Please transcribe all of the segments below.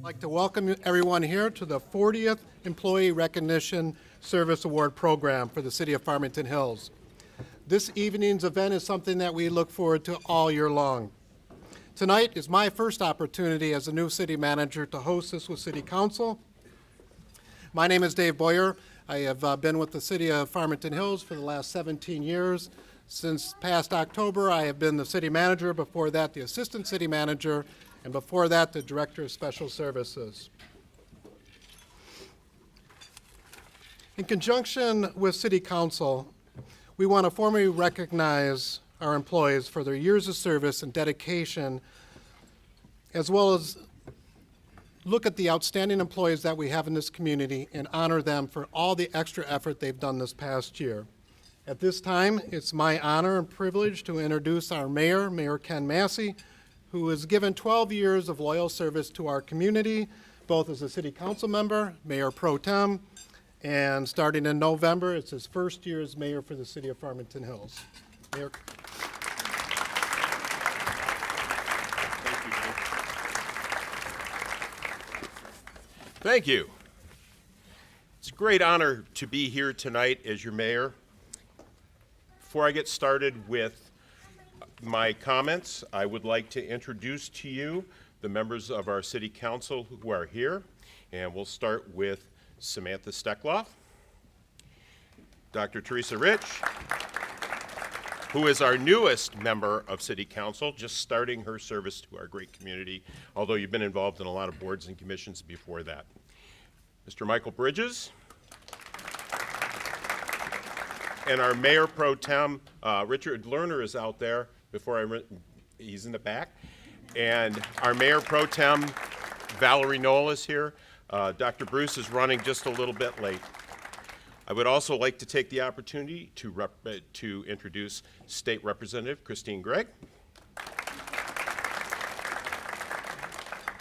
like to welcome everyone here to the 40th Employee Recognition Service Award Program for the City of Farmington Hills. This evening's event is something that we look forward to all year long. Tonight is my first opportunity as a new city manager to host this with City Council. My name is Dave Boyer. I have been with the City of Farmington Hills for the last 17 years. Since past October, I have been the city manager, before that the assistant city manager, and before that the director of special services. In conjunction with City Council, we want to formally recognize our employees for their years of service and dedication, as well as look at the outstanding employees that we have in this community and honor them for all the extra effort they've done this past year. At this time, it's my honor and privilege to introduce our mayor, Mayor Ken Massey, who has given 12 years of loyal service to our community, both as a city council member, mayor pro tem, and starting in November, it's his first year as mayor for the city of Farmington Hills. Mayor. Thank you. It's a great honor to be here tonight as your mayor. Before I get started with my comments, I would like to introduce to you the members of our city council who are here. And we'll start with Samantha Steckloff, Dr. Teresa Rich, who is our newest member of city council, just starting her service to our great community, although you've been involved in a lot of boards and commissions before that. Mr. Michael Bridges, and our mayor pro tem, Richard Lerner is out there he's in the back. And our mayor pro tem, Valerie Knoll is here. Dr. Bruce is running just a little bit late. I would also like to take the opportunity to introduce State Representative Christine Gregg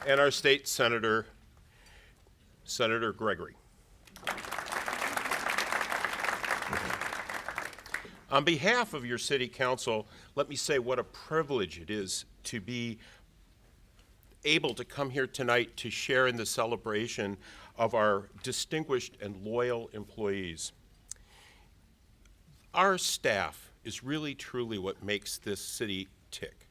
and our State Senator, Senator Gregory. On behalf of your city council, let me say what a privilege it is to be able to come here tonight to share in the celebration of our distinguished and loyal employees. Our staff is really truly what makes this city tick.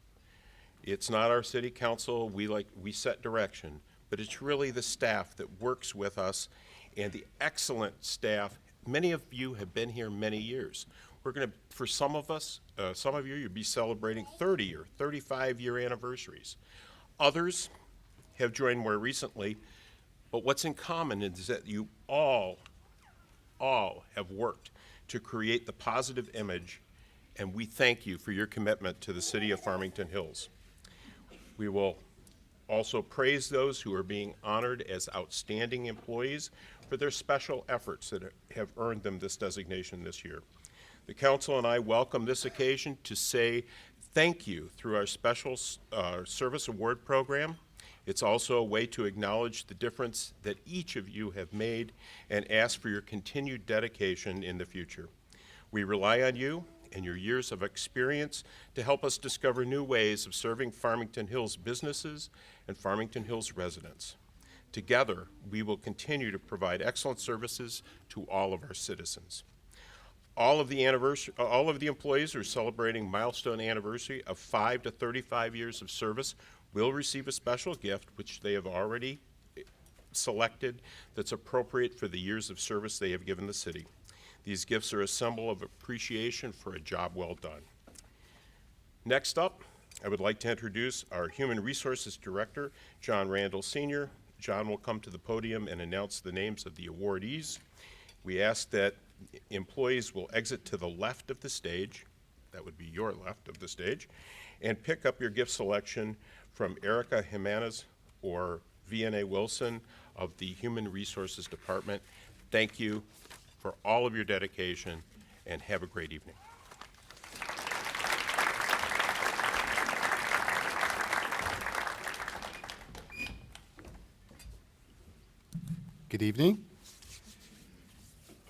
It's not our city council, we set direction, but it's really the staff that works with us and the excellent staff. Many of you have been here many years. We're going to, for some of us, some of you, you'll be celebrating 30 or 35-year anniversaries. Others have joined more recently, but what's in common is that you all have worked to create the positive image, and we thank you for your commitment to the city of Farmington Hills. We will also praise those who are being honored as outstanding employees for their special efforts that have earned them this designation this year. The council and I welcome this occasion to say thank you through our special service award program. It's also a way to acknowledge the difference that each of you have made and ask for your continued dedication in the future. We rely on you and your years of experience to help us discover new ways of serving Farmington Hills businesses and Farmington Hills residents. Together, we will continue to provide excellent services to all of our citizens. All of the employees who are celebrating milestone anniversary of 5 to 35 years of service will receive a special gift, which they have already selected, that's appropriate for the years of service they have given the city. These gifts are a symbol of appreciation for a job well done. Next up, I would like to introduce our Human Resources Director, John Randall Sr. John will come to the podium and announce the names of the awardees. We ask that employees will exit to the left of the stage, that would be your left of the stage, and pick up your gift selection from Erica Jimenez or VNA Wilson of the Human Resources Department. Thank you for all of your dedication, and have a great evening. Good evening.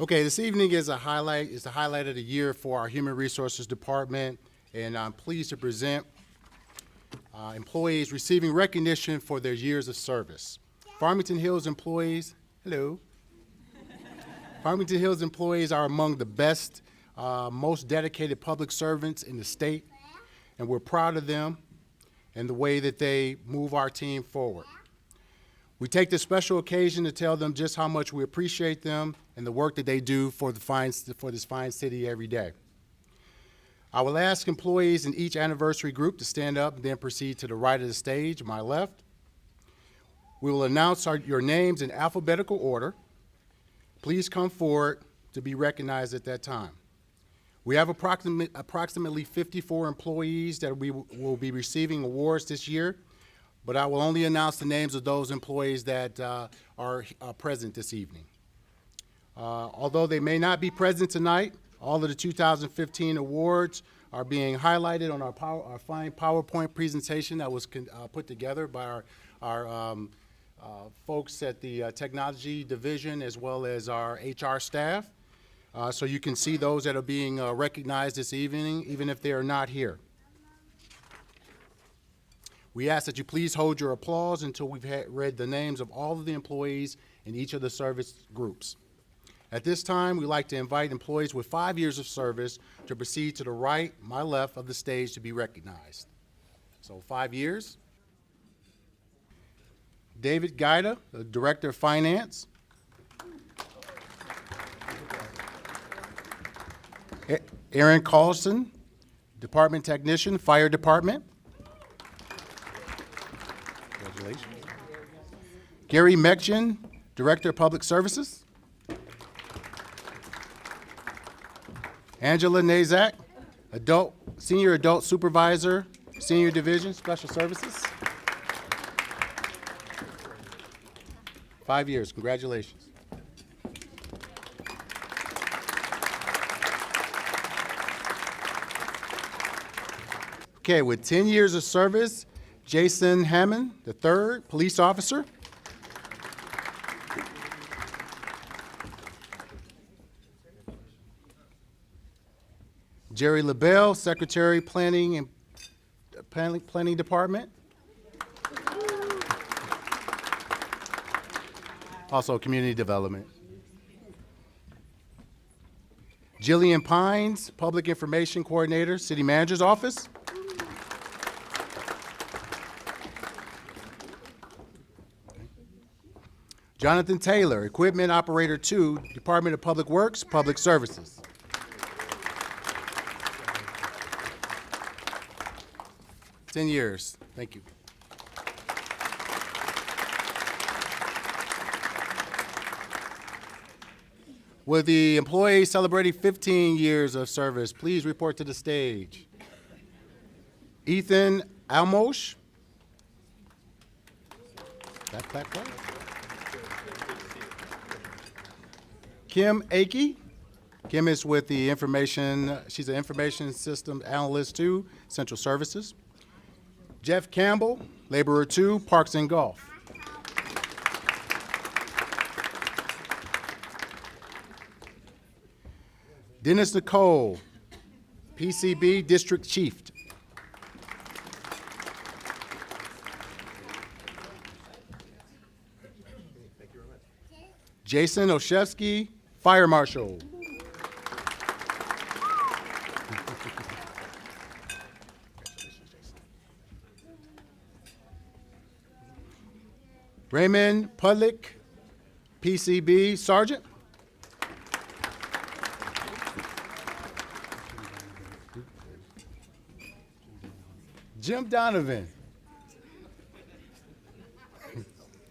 Okay, this evening is the highlight of the year for our Human Resources Department, and I'm pleased to present employees receiving recognition for their years of service. Farmington Hills employees, hello. Farmington Hills employees are among the best, most dedicated public servants in the state, and we're proud of them and the way that they move our team forward. We take this special occasion to tell them just how much we appreciate them and the work that they do for this fine city every day. I will ask employees in each anniversary group to stand up and then proceed to the right of the stage, my left. We will announce your names in alphabetical order. Please come forward to be recognized at that time. We have approximately 54 employees that we will be receiving awards this year, but I will only announce the names of those employees that are present this evening. Although they may not be present tonight, all of the 2015 awards are being highlighted on our fine PowerPoint presentation that was put together by our folks at the technology division as well as our HR staff. So you can see those that are being recognized this evening, even if they are not here. We ask that you please hold your applause until we've read the names of all of the employees in each of the service groups. At this time, we'd like to invite employees with 5 years of service to proceed to the right, my left of the stage to be recognized. So 5 years. David Guida, the Director of Finance. Aaron Carlson, Department Technician, Fire Department. Congratulations. Gary Mekchin, Director of Public Services. Angela Nazak, Senior Adult Supervisor, Senior Division, Special Services. 5 years, congratulations. Okay, with 10 years of service, Jason Hammond, III, Police Officer. Jerry LaBelle, Secretary, Planning Department. Also Community Development. Jillian Pines, Public Information Coordinator, City Manager's Office. Jonathan Taylor, Equipment Operator 2, Department of Public Works, Public Services. $10 years. Thank you. Will the employee celebrating 15 years of service please report to the stage? Ethan Almosh. That clap. Kim Akey. Kim is with the she's an Information System Analyst 2, Central Services. Jeff Campbell, Laborer 2, Parks and Golf. Dennis Nicole, PCB District Chief. Jason Oshevsky, Fire Marshal. Raymond Pudlick, PCB Sergeant. Jim Donovan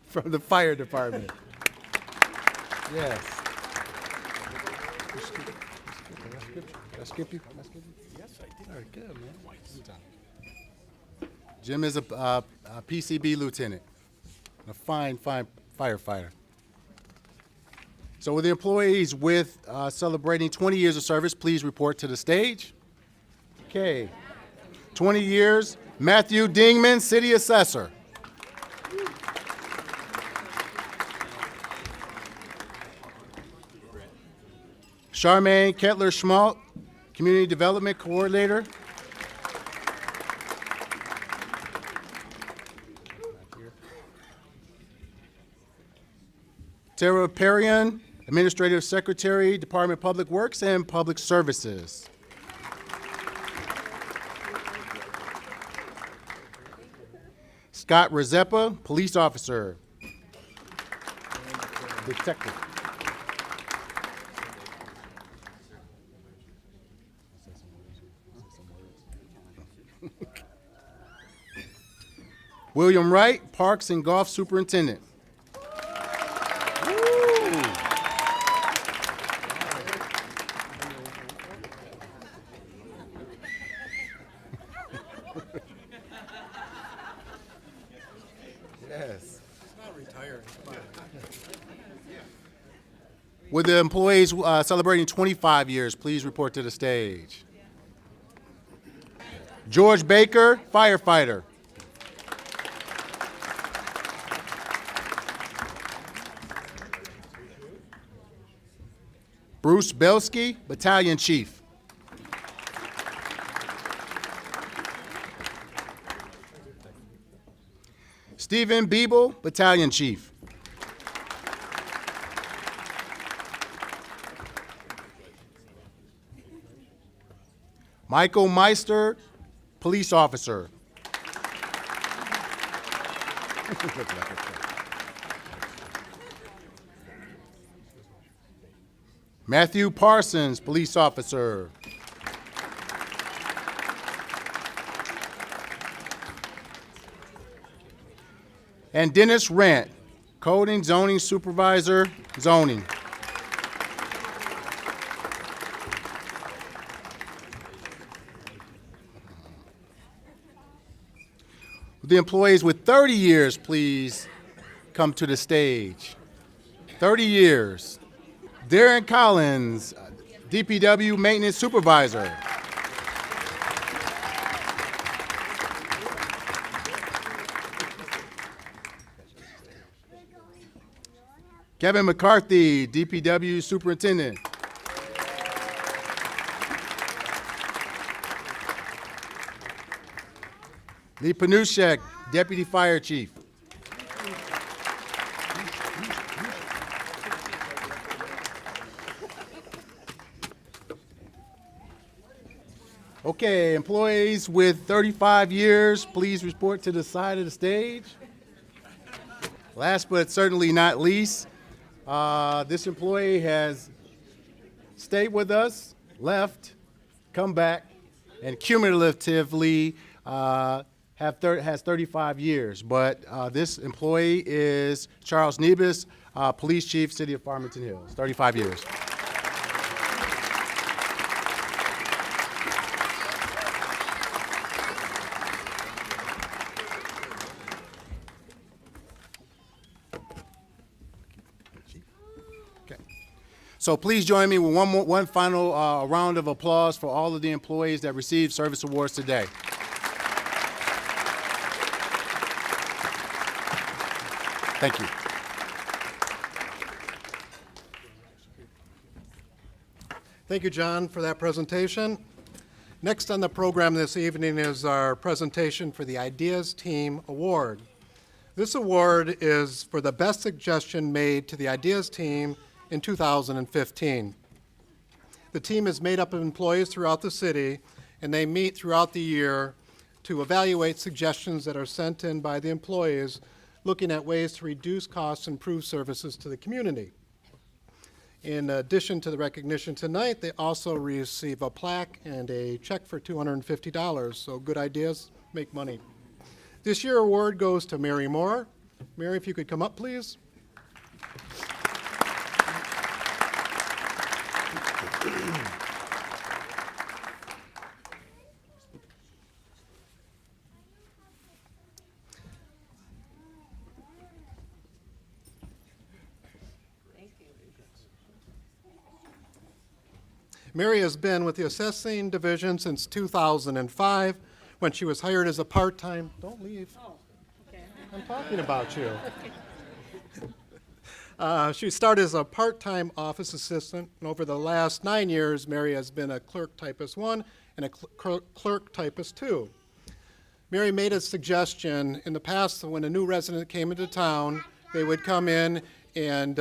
from the Fire Department. Yes. Did I skip you? Yes, I did. All right, good, man. Jim is a PCB lieutenant, a fine firefighter. So with the employees celebrating 20 years of service, please report to the stage. Okay. 20 years, Matthew Dingman, City Assessor. Charmaine Kettler-Schmaltz, Community Development Coordinator. Tara Perrion, Administrative Secretary, Department of Public Works and Public Services. Scott Rezepa, Police Officer. Detective. William Wright, Parks and Golf Superintendent. Yes. Not retired. With the employees celebrating 25 years, please report to the stage. George Baker, firefighter. Bruce Belsky, battalion chief. Stephen Biebel, battalion chief. Michael Meister, police officer. Matthew Parsons, police officer. And Dennis Rant, code and zoning supervisor, zoning. The employees with 30 years, please come to the stage. 30 years. Darren Collins, DPW maintenance supervisor. Kevin McCarthy, DPW superintendent. Lee Panushek, deputy fire chief. Okay, employees with 35 years, please report to the side of the stage. Last but certainly not least, this employee has stayed with us, left, come back, and cumulatively has 35 years. But this employee is Charles Nebus, Police Chief, City of Farmington Hills, 35 years. So please join me with one final round of applause for all of the employees that received service awards today. Thank you. Thank you, John, for that presentation. Next on the program this evening is our presentation for the Ideas Team Award. This award is for the best suggestion made to the Ideas Team in 2015. The team is made up of employees throughout the city, and they meet throughout the year to evaluate suggestions that are sent in by the employees looking at ways to reduce costs and improve services to the community. In addition to the recognition tonight, they also receive a plaque and a check for $250, so good ideas make money. This year's award goes to Mary Moore. Mary, if you could come up, please. Mary has been with the assessing division since 2005 when she was hired as a part-time, don't leave. Oh, okay. I'm talking about you. She started as a part-time office assistant, and over the last 9 years, Mary has been a clerk typist 1 and a clerk typist 2. Mary made a suggestion in the past that when a new resident came into town, they would come in and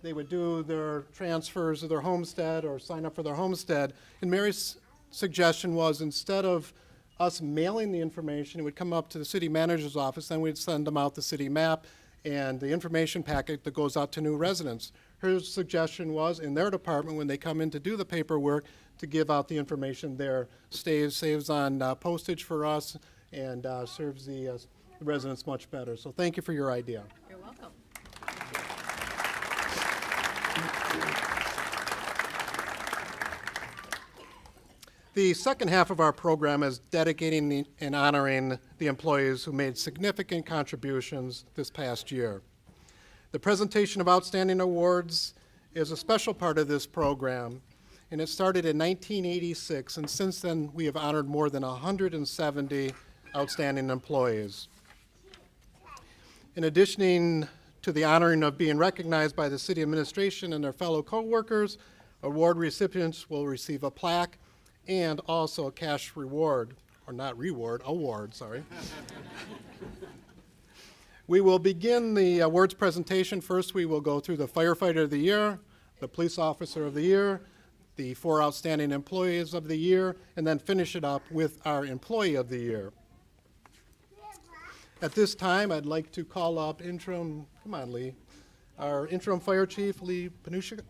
they would do their transfers of their homestead or sign up for their homestead. And Mary's suggestion was, instead of us mailing the information, it would come up to the city manager's office, then we'd send them out the city map and the information packet that goes out to new residents. Her suggestion was, in their department, when they come in to do the paperwork, to give out the information there. Saves on postage for us and serves the residents much better. So thank you for your idea. You're welcome. The second half of our program is dedicating and honoring the employees who made significant contributions this past year. The presentation of outstanding awards is a special part of this program, and it started in 1986, and since then we have honored more than 170 outstanding employees. In addition to the honoring of being recognized by the city administration and their fellow co-workers, award recipients will receive a plaque and also a cash reward, or not reward, award, sorry. We will begin the awards presentation. First, we will go through the firefighter of the year, the police officer of the year, the 4 outstanding employees of the year, and then finish it up with our employee of the year. At this time, I'd like to call up our interim fire chief, Lee Panushka,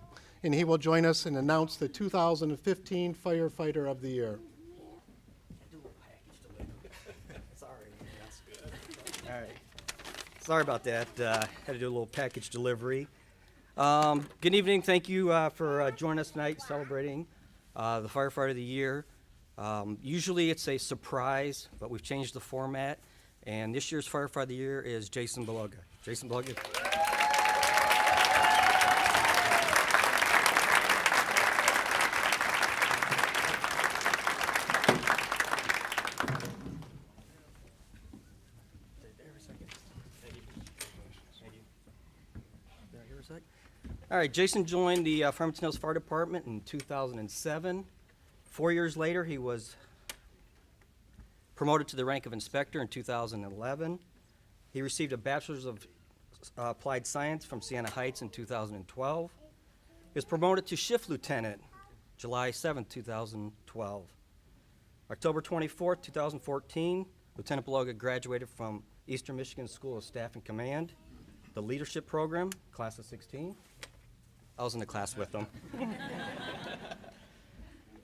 and he will join us and announce the 2015 Firefighter of the Year. Sorry. That's good. All right. Sorry about that. Had to do a little package delivery. Good evening. Thank you for joining us tonight celebrating the Firefighter of the Year. Usually it's a surprise, but we've changed the format. And this year's Firefighter of the Year is Jason Beloga. Jason Beloga. All right, Jason joined the Farmington Hills Fire Department in 2007. 4 years later, he was promoted to the rank of inspector in 2011. He received a Bachelor's of Applied Science from Siena Heights in 2012. He was promoted to shift lieutenant July 7, 2012. October 24, 2014, Lieutenant Beloga graduated from Eastern Michigan School of Staff and Command, the Leadership Program, class of 16. I was in the class with him.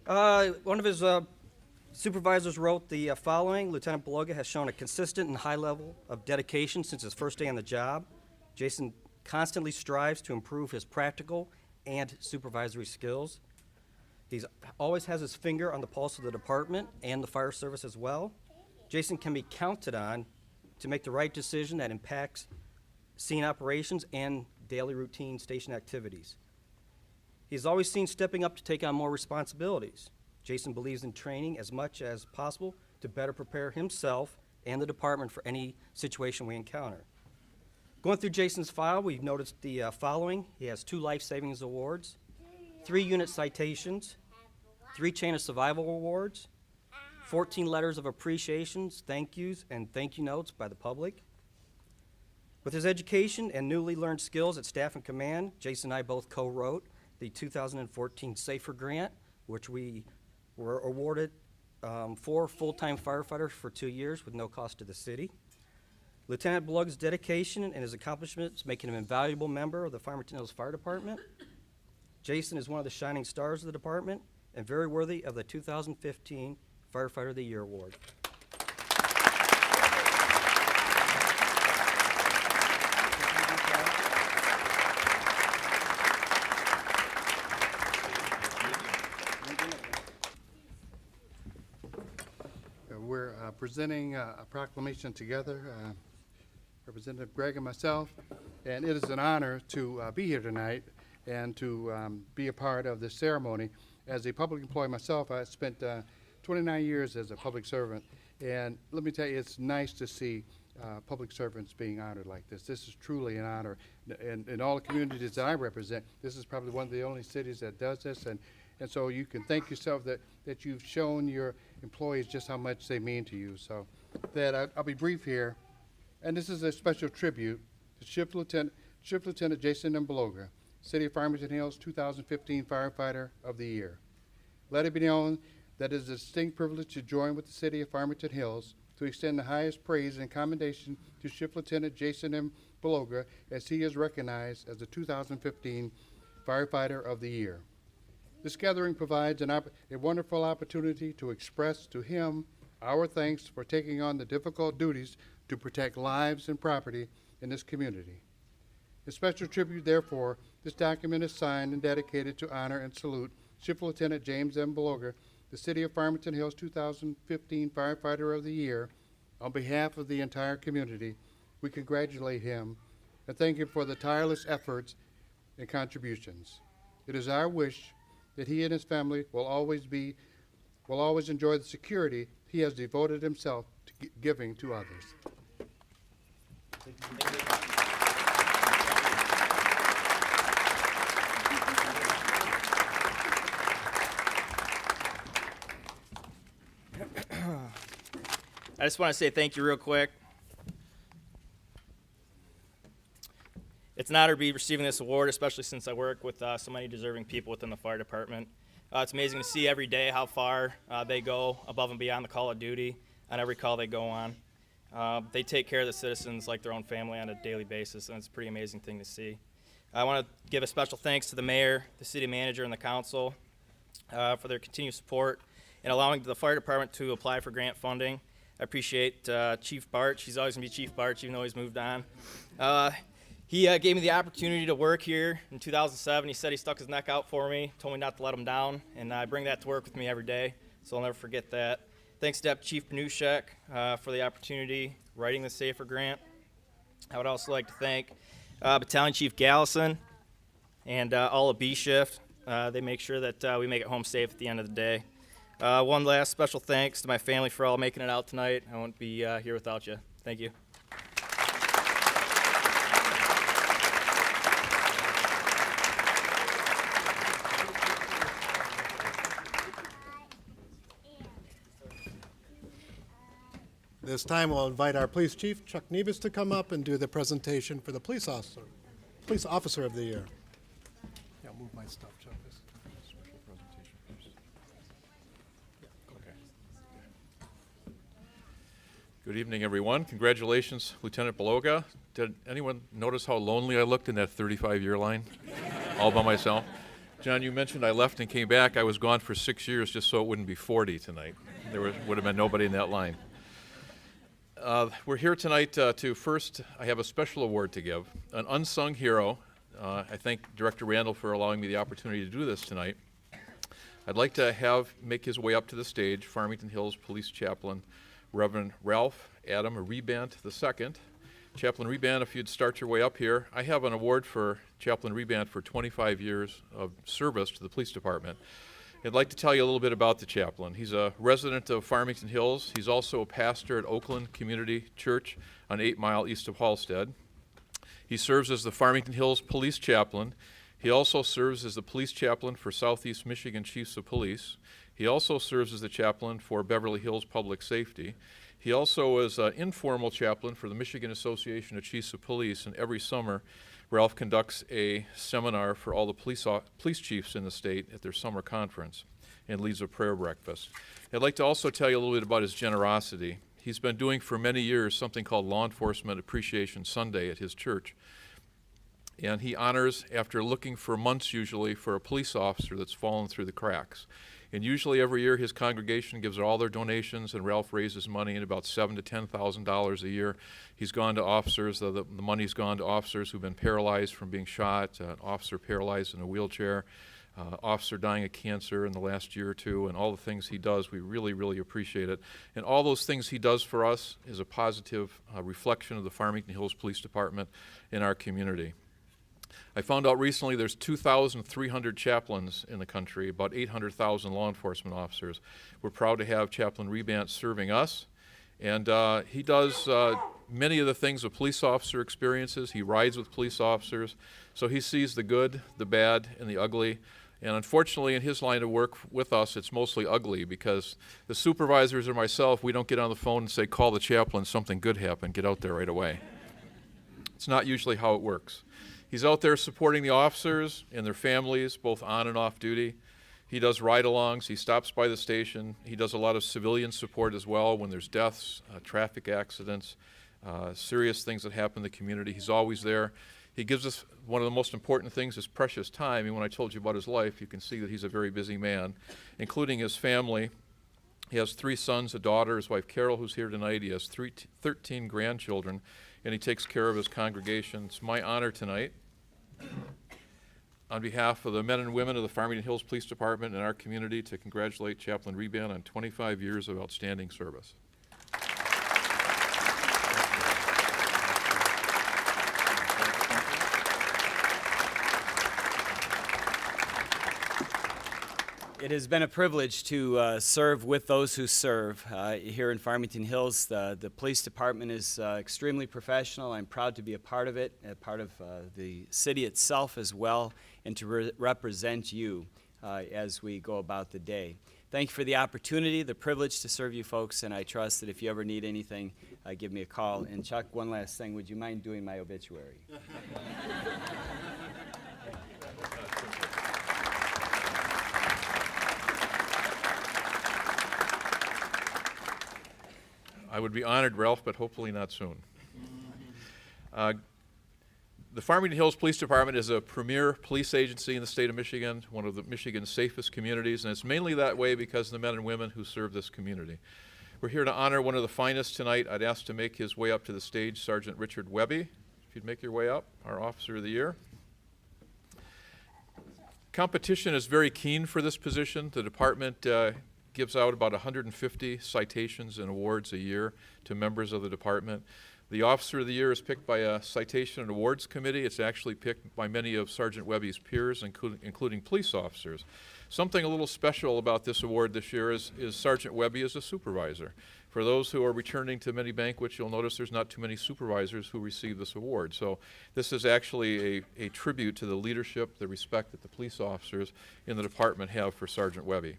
One of his supervisors wrote the following: Lieutenant Beloga has shown a consistent and high level of dedication since his first day on the job. Jason constantly strives to improve his practical and supervisory skills. He always has his finger on the pulse of the department and the fire service as well. Jason can be counted on to make the right decision that impacts scene operations and daily routine station activities. He's always seen stepping up to take on more responsibilities. Jason believes in training as much as possible to better prepare himself and the department for any situation we encounter. Going through Jason's file, we've noticed the following. He has 2 life savings awards, 3 unit citations, 3 chain of survival awards, 14 letters of appreciations, thank yous, and thank you notes by the public. With his education and newly learned skills at Staff and Command, Jason and I both co-wrote the 2014 SAFER Grant, which we were awarded 4 full-time firefighters for 2 years with no cost to the city. Lieutenant Beloga's dedication and his accomplishments making him an invaluable member of the Farmington Hills Fire Department. Jason is one of the shining stars of the department and very worthy of the 2015 Firefighter of the Year Award. We're presenting a proclamation together, Representative Gregg and myself, and it is an honor to be here tonight and to be a part of this ceremony. As a public employee myself, I spent 29 years as a public servant, and let me tell you, it's nice to see public servants being honored like this. This is truly an honor. And in all the communities that I represent, this is probably one of the only cities that does this, and so you can thank yourself that you've shown your employees just how much they mean to you. So that I'll be brief here. And this is a special tribute to Shift Lieutenant Chief Lieutenant Jason M. Beloga, City of Farmington Hills 2015 Firefighter of the Year. Let it be known that it is a distinct privilege to join with the City of Farmington Hills to extend the highest praise and commendation to Chief Lieutenant Jason M. Beloga as he is recognized as the 2015 Firefighter of the Year. This gathering provides a wonderful opportunity to express to him our thanks for taking on the difficult duties to protect lives and property in this community. A special tribute, therefore, this document is signed and dedicated to honor and salute Chief Lieutenant James M. Beloga, the City of Farmington Hills 2015 Firefighter of the Year. On behalf of the entire community, we congratulate him and thank him for the tireless efforts and contributions. It is our wish that he and his family will always enjoy the security he has devoted himself to giving to others. I just want to say thank you real quick. It's an honor to be receiving this award, especially since I work with so many deserving people within the fire department. It's amazing to see every day how far they go above and beyond the call of duty on every call they go on. They take care of the citizens like their own family on a daily basis, and it's a pretty amazing thing to see. I want to give a special thanks to the mayor, the city manager, and the council for their continued support in allowing the fire department to apply for grant funding. I appreciate Chief Barch. He's always going to be Chief Barch, even though he's moved on. He gave me the opportunity to work here in 2007. He said he stuck his neck out for me, told me not to let him down, and I bring that to work with me every day, so I'll never forget that. Thanks to Chief Panushek for the opportunity writing the SAFER grant. I would also like to thank Battalion Chief Gallison and all of B Shift. They make sure that we make it home safe at the end of the day. One last special thanks to my family for all making it out tonight. I won't be here without you. Thank you. This time we'll invite our police chief, Chuck Nevis, to come up and do the presentation for the police officer of the year. Yeah, move my stuff, Chuck. Special presentation first. Okay. Good evening, everyone. Congratulations, Lieutenant Beloga. Did anyone notice how lonely I looked in that 35-year line? All by myself. John, you mentioned I left and came back. I was gone for 6 years just so it wouldn't be 40 tonight. There would have been nobody in that line. We're here tonight to first, I have a special award to give, an unsung hero. I thank Director Randall for allowing me the opportunity to do this tonight. I'd like to make his way up to the stage, Farmington Hills Police Chaplain, Reverend Ralph Adam Rebant II. Chaplain Rebant, if you'd start your way up here. I have an award for Chaplain Rebant for 25 years of service to the police department. I'd like to tell you a little bit about the chaplain. He's a resident of Farmington Hills. He's also a pastor at Oakland Community Church on 8 Mile east of Halstead. He serves as the Farmington Hills Police Chaplain. He also serves as the Police Chaplain for Southeast Michigan Chiefs of Police. He also serves as the chaplain for Beverly Hills Public Safety. He also is an informal chaplain for the Michigan Association of Chiefs of Police, and every summer Ralph conducts a seminar for all the police chiefs in the state at their summer conference and leads a prayer breakfast. I'd like to also tell you a little bit about his generosity. He's been doing for many years something called Law Enforcement Appreciation Sunday at his church. And he honors, after looking for months usually, for a police officer that's fallen through the cracks. And usually every year his congregation gives all their donations, and Ralph raises money in about $7,000 to $10,000 a year. He's gone to officers, the money's gone to officers who've been paralyzed from being shot, an officer paralyzed in a wheelchair, officer dying of cancer in the last year or two, and all the things he does, we really, really appreciate it. And all those things he does for us is a positive reflection of the Farmington Hills Police Department in our community. I found out recently there's 2,300 chaplains in the country, about 800,000 law enforcement officers. We're proud to have Chaplain Rebant serving us, and he does many of the things a police officer experiences. He rides with police officers, so he sees the good, the bad, and the ugly. And unfortunately, in his line of work with us, it's mostly ugly, because the supervisors or myself, we don't get on the phone and say, call the chaplain, something good happened, get out there right away. It's not usually how it works. He's out there supporting the officers and their families, both on and off duty. He does ride-alongs. He stops by the station. He does a lot of civilian support as well when there's deaths, traffic accidents, serious things that happen in the community. He's always there. He gives us one of the most important things, his precious time. And when I told you about his life, you can see that he's a very busy man, including his family. He has 3 sons, a daughter, his wife Carol, who's here tonight. He has 13 grandchildren, and he takes care of his congregation. It's my honor tonight, on behalf of the men and women of the Farmington Hills Police Department and our community, to congratulate Chaplain Reban on 25 years of outstanding service. It has been a privilege to serve with those who serve. Here in Farmington Hills, the police department is extremely professional. I'm proud to be a part of it, a part of the city itself as well, and to represent you as we go about the day. Thank you for the opportunity, the privilege to serve you folks, and I trust that if you ever need anything, give me a call. And Chuck, one last thing, would you mind doing my obituary? I would be honored, Ralph, but hopefully not soon. The Farmington Hills Police Department is a premier police agency in the state of Michigan, one of Michigan's safest communities, and it's mainly that way because of the men and women who serve this community. We're here to honor one of the finest tonight. I'd ask to make his way up to the stage, Sergeant Richard Webby. If you'd make your way up, our Officer of the Year. Competition is very keen for this position. The department gives out about 150 citations and awards a year to members of the department. The Officer of the Year is picked by a citation and awards committee. It's actually picked by many of Sergeant Webby's peers, including police officers. Something a little special about this award this year is Sergeant Webby is a supervisor. For those who are returning to many banquets, you'll notice there's not too many supervisors who receive this award. So this is actually a tribute to the leadership, the respect that the police officers in the department have for Sergeant Webby.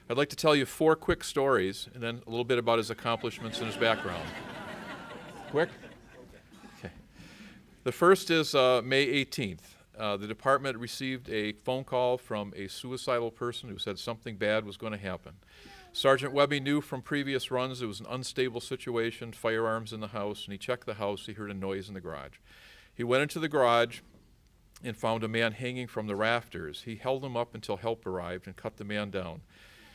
I'd like to tell you 4 quick stories and then a little bit about his accomplishments and his background. Quick? Okay. The first is May 18th. The department received a phone call from a suicidal person who said something bad was going to happen. Sergeant Webby knew from previous runs it was an unstable situation, firearms in the house, and he checked the house. He heard a noise in the garage. He went into the garage and found a man hanging from the rafters. He held him up until help arrived and cut the man down.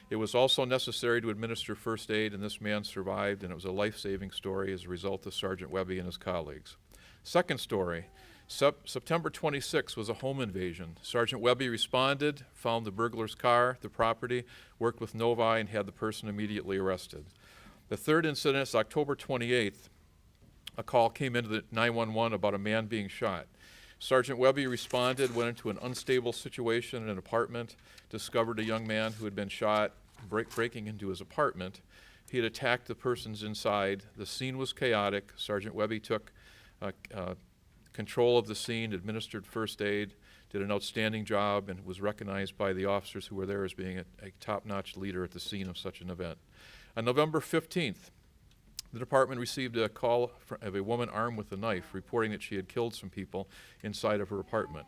It was also necessary to administer first aid, and this man survived, and it was a life-saving story as a result of Sergeant Webby and his colleagues. Second story, September 26 was a home invasion. Sergeant Webby responded, found the burglar's car, the property, worked with Novi, and had the person immediately arrested. The third incident is October 28th. A call came into the 911 about a man being shot. Sergeant Webby responded, went into an unstable situation in an apartment, discovered a young man who had been shot, breaking into his apartment. He had attacked the persons inside. The scene was chaotic. Sergeant Webby took control of the scene, administered first aid, did an outstanding job, and was recognized by the officers who were there as being a top-notch leader at the scene of such an event. On November 15th, the department received a call of a woman armed with a knife, reporting that she had killed some people inside of her apartment.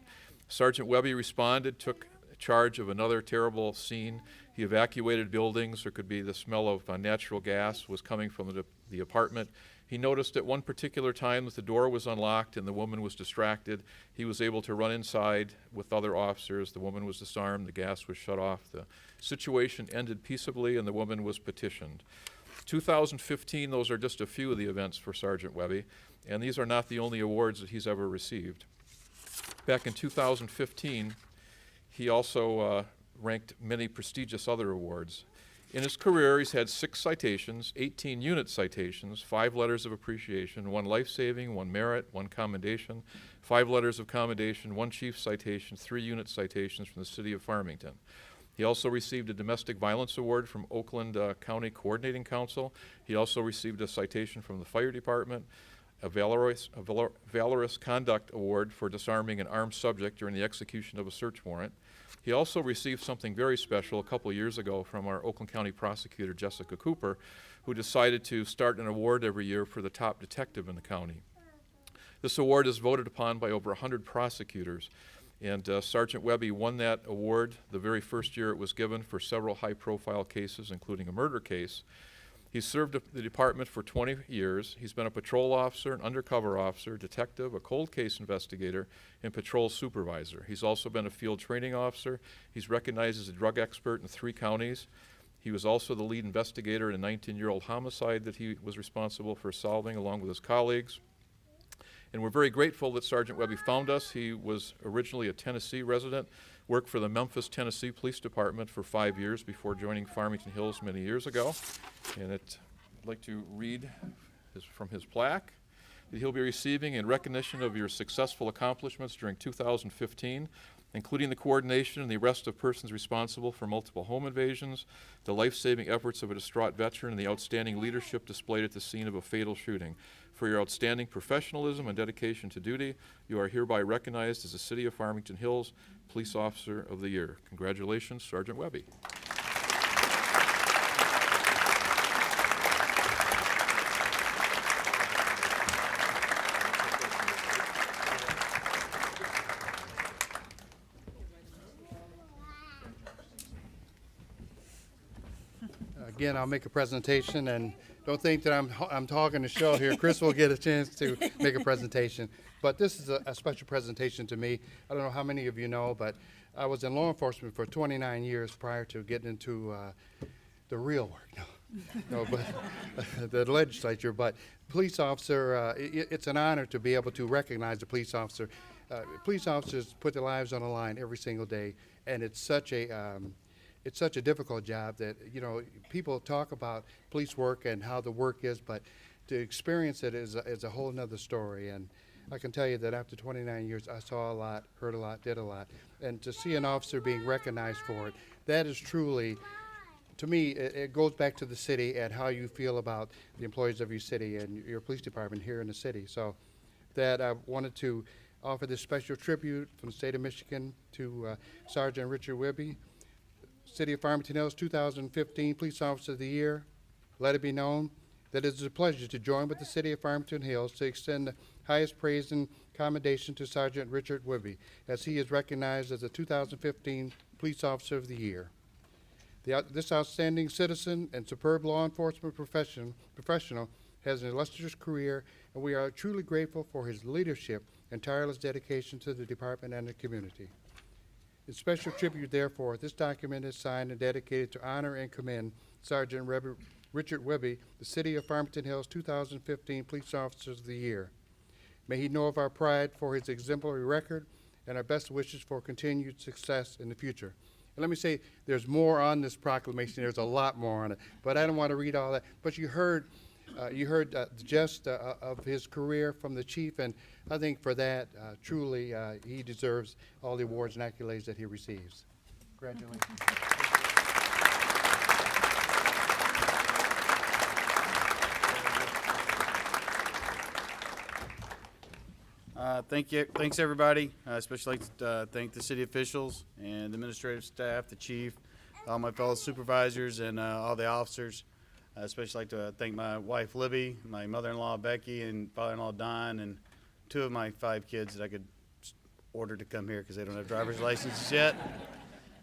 Sergeant Webby responded, took charge of another terrible scene. He evacuated buildings. There could be the smell of natural gas was coming from the apartment. He noticed at one particular time that the door was unlocked and the woman was distracted. He was able to run inside with other officers. The woman was disarmed. The gas was shut off. The situation ended peaceably, and the woman was petitioned. 2015, those are just a few of the events for Sergeant Webby, and these are not the only awards that he's ever received. Back in 2015, he also ranked many prestigious other awards. In his career, he's had 6 citations, 18 unit citations, 5 letters of appreciation, 1 life-saving, 1 merit, 1 commendation, 5 letters of commendation, 1 chief citation, 3 unit citations from the city of Farmington. He also received a domestic violence award from Oakland County Coordinating Council. He also received a citation from the fire department, a valorous conduct award for disarming an armed subject during the execution of a search warrant. He also received something very special a couple years ago from our Oakland County prosecutor, Jessica Cooper, who decided to start an award every year for the top detective in the county. This award is voted upon by over 100 prosecutors, and Sergeant Webby won that award the very first year it was given for several high-profile cases, including a murder case. He's served the department for 20 years. He's been a patrol officer, an undercover officer, detective, a cold case investigator, and patrol supervisor. He's also been a field training officer. He's recognized as a drug expert in 3 counties. He was also the lead investigator in a 19-year-old homicide that he was responsible for solving along with his colleagues. And we're very grateful that Sergeant Webby found us. He was originally a Tennessee resident, worked for the Memphis, Tennessee Police Department for 5 years before joining Farmington Hills many years ago. And I'd like to read from his plaque that he'll be receiving in recognition of your successful accomplishments during 2015, including the coordination and the arrest of persons responsible for multiple home invasions, the life-saving efforts of a distraught veteran, and the outstanding leadership displayed at the scene of a fatal shooting. For your outstanding professionalism and dedication to duty, you are hereby recognized as the City of Farmington Hills Police Officer of the Year. Congratulations, Sergeant Webby. Again, I'll make a presentation, and don't think that I'm talking the show here. Chris will get a chance to make a presentation. But this is a special presentation to me. I don't know how many of you know, but I was in law enforcement for 29 years prior to getting into the real work. No, but the legislature. But police officer, it's an honor to be able to recognize a police officer. Police officers put their lives on the line every single day, and it's such a difficult job that, you know, people talk about police work and how the work is, but to experience it is a whole nother story. And I can tell you that after 29 years, I saw a lot, heard a lot, did a lot. And to see an officer being recognized for it, that is truly, to me, it goes back to the city and how you feel about the employees of your city and your police department here in the city. So that I wanted to offer this special tribute from the state of Michigan to Sergeant Richard Webby, City of Farmington Hills 2015 Police Officer of the Year. Let it be known that it is a pleasure to join with the City of Farmington Hills to extend the highest praise and commendation to Sergeant Richard Webby, as he is recognized as the 2015 Police Officer of the Year. This outstanding citizen and superb law enforcement professional has an illustrious career, and we are truly grateful for his leadership and tireless dedication to the department and the community. In special tribute, therefore, this document is signed and dedicated to honor and commend Sergeant Richard Webby, the City of Farmington Hills 2015 Police Officers of the Year. May he know of our pride for his exemplary record and our best wishes for continued success in the future. And let me say, there's more on this proclamation. There's a lot more on it, but I don't want to read all that. But you heard the gist of his career from the chief, and I think for that, truly, he deserves all the awards and accolades that he receives. Congratulations. Thanks everybody. I especially like to thank the city officials and the administrative staff, the chief, all my fellow supervisors, and all the officers. I especially like to thank my wife Libby, my mother-in-law Becky, and father-in-law Don, and 2 of my 5 kids that I could order to come here because they don't have driver's licenses yet.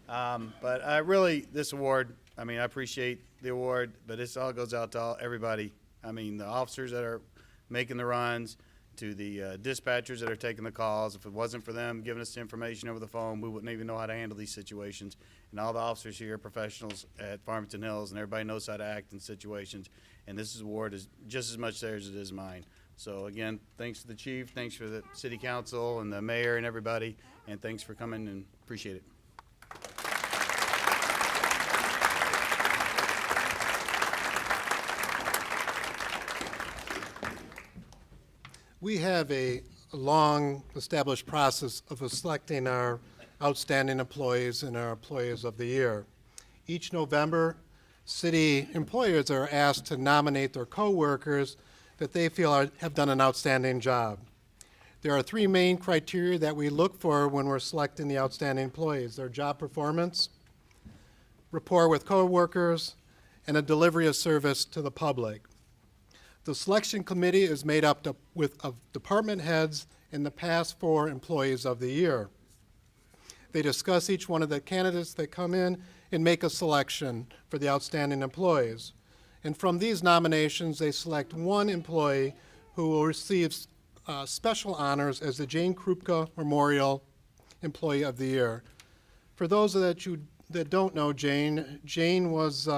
But I really, this award, I mean, I appreciate the award, but this all goes out to everybody. I mean, the officers that are making the runs, to the dispatchers that are taking the calls. If it wasn't for them giving us the information over the phone, we wouldn't even know how to handle these situations. And all the officers here are professionals at Farmington Hills, and everybody knows how to act in situations. And this award is just as much theirs as it is mine. So again, thanks to the chief, thanks for the city council and the mayor and everybody, and thanks for coming, and appreciate it. We have a long established process of selecting our outstanding employees and our employees of the year. Each November, city employers are asked to nominate their coworkers that they feel have done an outstanding job. There are 3 main criteria that we look for when we're selecting the outstanding employees: their job performance, rapport with coworkers, and a delivery of service to the public. The selection committee is made up of department heads and the past 4 employees of the year. They discuss each one of the candidates that come in and make a selection for the outstanding employees. And from these nominations, they select one employee who will receive special honors as the Jane Krupka Memorial Employee of the Year. For those that don't know Jane was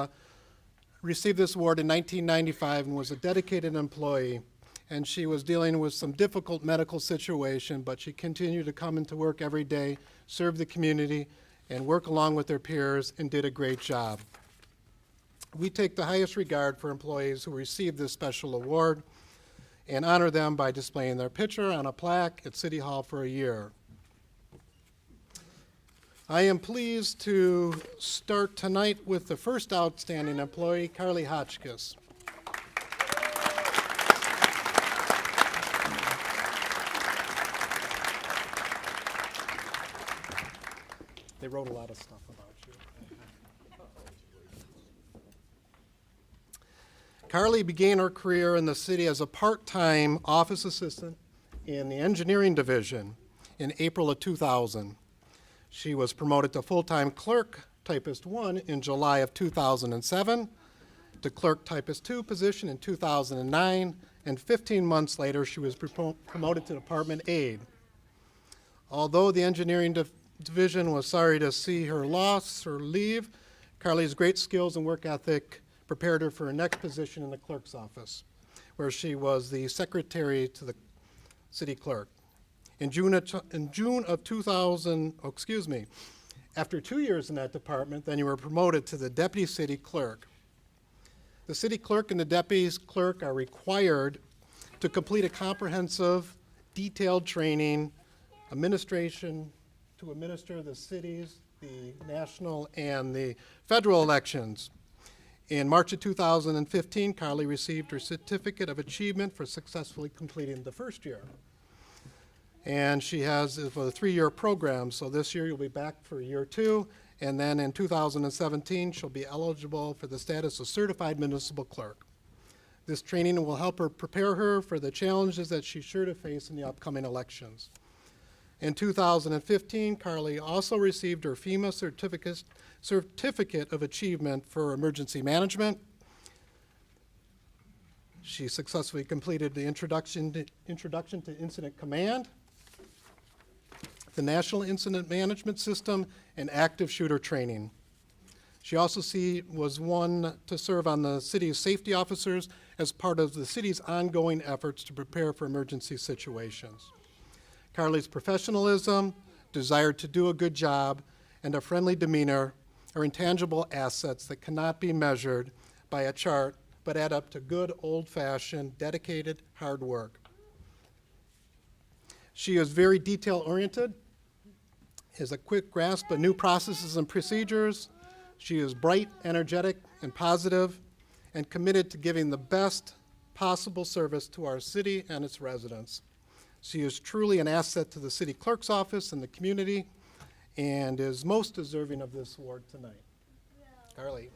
received this award in 1995 and was a dedicated employee. And she was dealing with some difficult medical situation, but she continued to come into work every day, serve the community, and work along with her peers, and did a great job. We take the highest regard for employees who receive this special award and honor them by displaying their picture on a plaque at City Hall for a year. I am pleased to start tonight with the first outstanding employee, Carly Hotchkiss. They wrote a lot of stuff about you. Carly began her career in the city as a part-time office assistant in the engineering division in April of 2000. She was promoted to full-time clerk, typist 1, in July of 2007, to clerk typist 2 position in 2009, and 15 months later she was promoted to department aide. Although the engineering division was sorry to see her loss or leave, Carly's great skills and work ethic prepared her for her next position in the clerk's office, where she was the secretary to the city clerk. In June of 2000, after 2 years in that department, then you were promoted to the deputy city clerk. The city clerk and the deputy clerk are required to complete a comprehensive, detailed training, administration, to administer the city's, the national, and the federal elections. In March of 2015, Carly received her Certificate of Achievement for successfully completing the first year. And she has for the 3-year program, so this year you'll be back for year 2, and then in 2017 she'll be eligible for the status of Certified Municipal Clerk. This training will help her prepare her for the challenges that she's sure to face in the upcoming elections. In 2015, Carly also received her FEMA Certificate of Achievement for Emergency Management. She successfully completed the Introduction to Incident Command, the National Incident Management System, and Active Shooter Training. She also was one to serve on the city's safety officers as part of the city's ongoing efforts to prepare for emergency situations. Carly's professionalism, desire to do a good job, and a friendly demeanor are intangible assets that cannot be measured by a chart, but add up to good, old-fashioned, dedicated, hard work. She is very detail-oriented, has a quick grasp of new processes and procedures. She is bright, energetic, and positive, and committed to giving the best possible service to our city and its residents. She is truly an asset to the city clerk's office and the community, and is most deserving of this award tonight. Carly.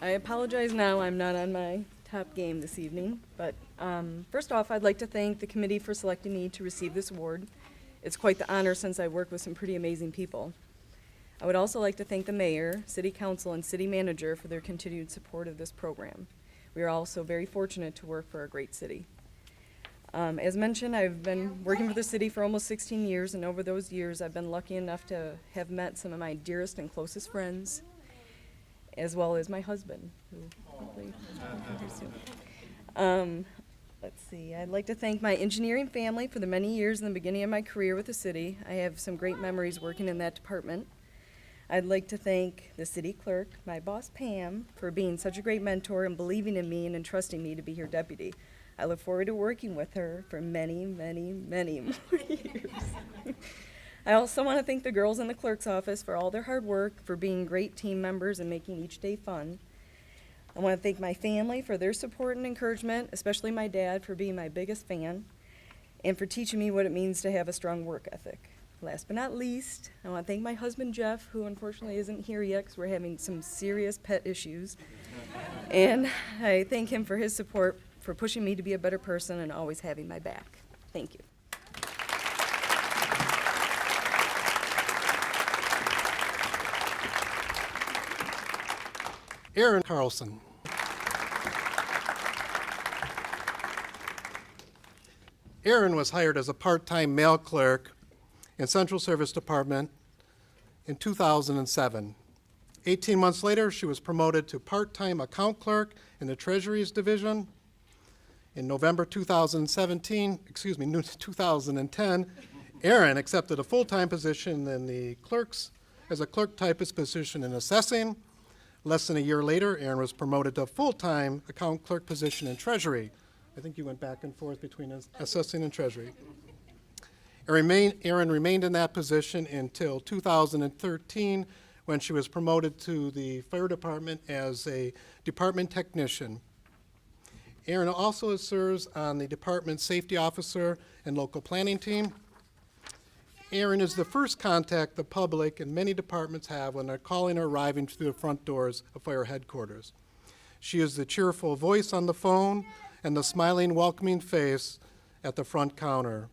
I apologize now, I'm not on my top game this evening, but first off, I'd like to thank the committee for selecting me to receive this award. It's quite the honor since I work with some pretty amazing people. I would also like to thank the mayor, city council, and city manager for their continued support of this program. We are also very fortunate to work for a great city. As mentioned, I've been working for the city for almost 16 years, and over those years, I've been lucky enough to have met some of my dearest and closest friends, as well as my husband, who hopefully will be here soon. Let's see, I'd like to thank my engineering family for the many years in the beginning of my career with the city. I have some great memories working in that department. I'd like to thank the city clerk, my boss Pam, for being such a great mentor and believing in me and entrusting me to be her deputy. I look forward to working with her for many, many, many more years. I also want to thank the girls in the clerk's office for all their hard work, for being great team members and making each day fun. I want to thank my family for their support and encouragement, especially my dad for being my biggest fan, and for teaching me what it means to have a strong work ethic. last but not least, I want to thank my husband Jeff, who unfortunately isn't here yet because we're having some serious pet issues. And I thank him for his support, for pushing me to be a better person and always having my back. Thank you. Aaron Carlson. Aaron was hired as a part-time mail clerk in Central Service Department in 2007. 18 months later, she was promoted to part-time account clerk in the Treasuries Division. In November 2010, Aaron accepted a full-time position in the clerks as a clerk typist position in assessing. Less than a year later, Aaron was promoted to a full-time account clerk position in Treasury. I think you went back and forth between assessing and Treasury. Aaron remained in that position until 2013, when she was promoted to the fire department as a department technician. Aaron also serves on the department safety officer and local planning team. Aaron is the first contact the public and many departments have when they're calling or arriving through the front doors of fire headquarters. She is the cheerful voice on the phone and the smiling, welcoming face at the front counter.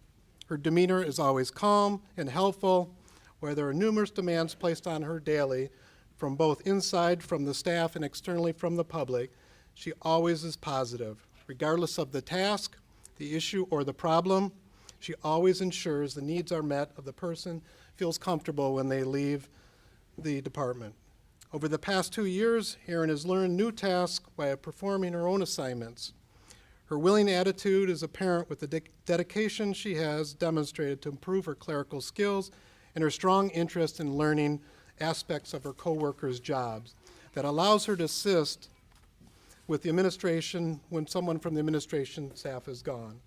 Her demeanor is always calm and helpful, where there are numerous demands placed on her daily from both inside from the staff and externally from the public. She always is positive. Regardless of the task, the issue, or the problem, she always ensures the needs are met of the person, feels comfortable when they leave the department. Over the past 2 years, Erin has learned new tasks by performing her own assignments. Her willing attitude is apparent with the dedication she has demonstrated to improve her clerical skills and her strong interest in learning aspects of her coworkers' jobs that allows her to assist with the administration when someone from the administration staff is gone.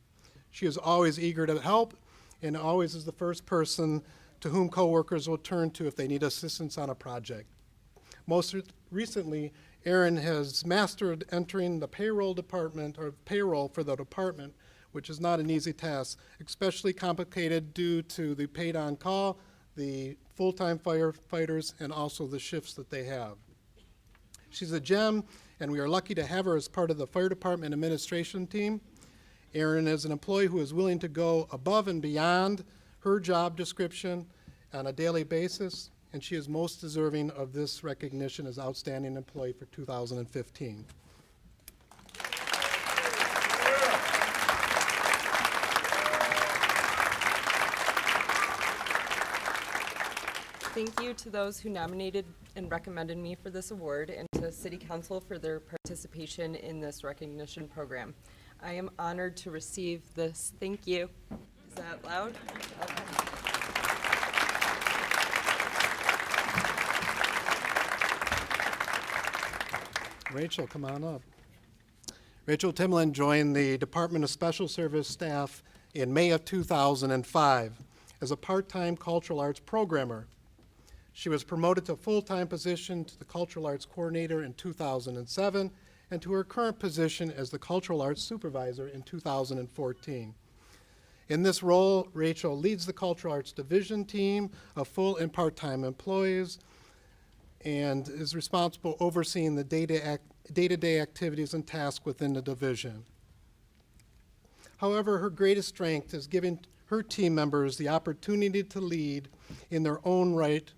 She is always eager to help and always is the first person to whom coworkers will turn to if they need assistance on a project. Most recently, Erin has mastered entering the payroll department, or payroll for the department, which is not an easy task, especially complicated due to the paid on call, the full-time firefighters, and also the shifts that they have. She's a gem, and we are lucky to have her as part of the fire department administration team. Erin is an employee who is willing to go above and beyond her job description on a daily basis, and she is most deserving of this recognition as Outstanding Employee for 2015. Thank you to those who nominated and recommended me for this award, and to City Council for their participation in this recognition program. I am honored to receive this. Thank you. Is that loud? Okay. Rachel, come on up. Rachel Timlin joined the Department of Special Service staff in May of 2005 as a part-time cultural arts programmer. She was promoted to a full-time position to the cultural arts coordinator in 2007 and to her current position as the cultural arts supervisor in 2014. In this role, Rachel leads the cultural arts division team of full and part-time employees and is responsible overseeing the day-to-day activities and tasks within the division. However, her greatest strength is giving her team members the opportunity to lead in their own right.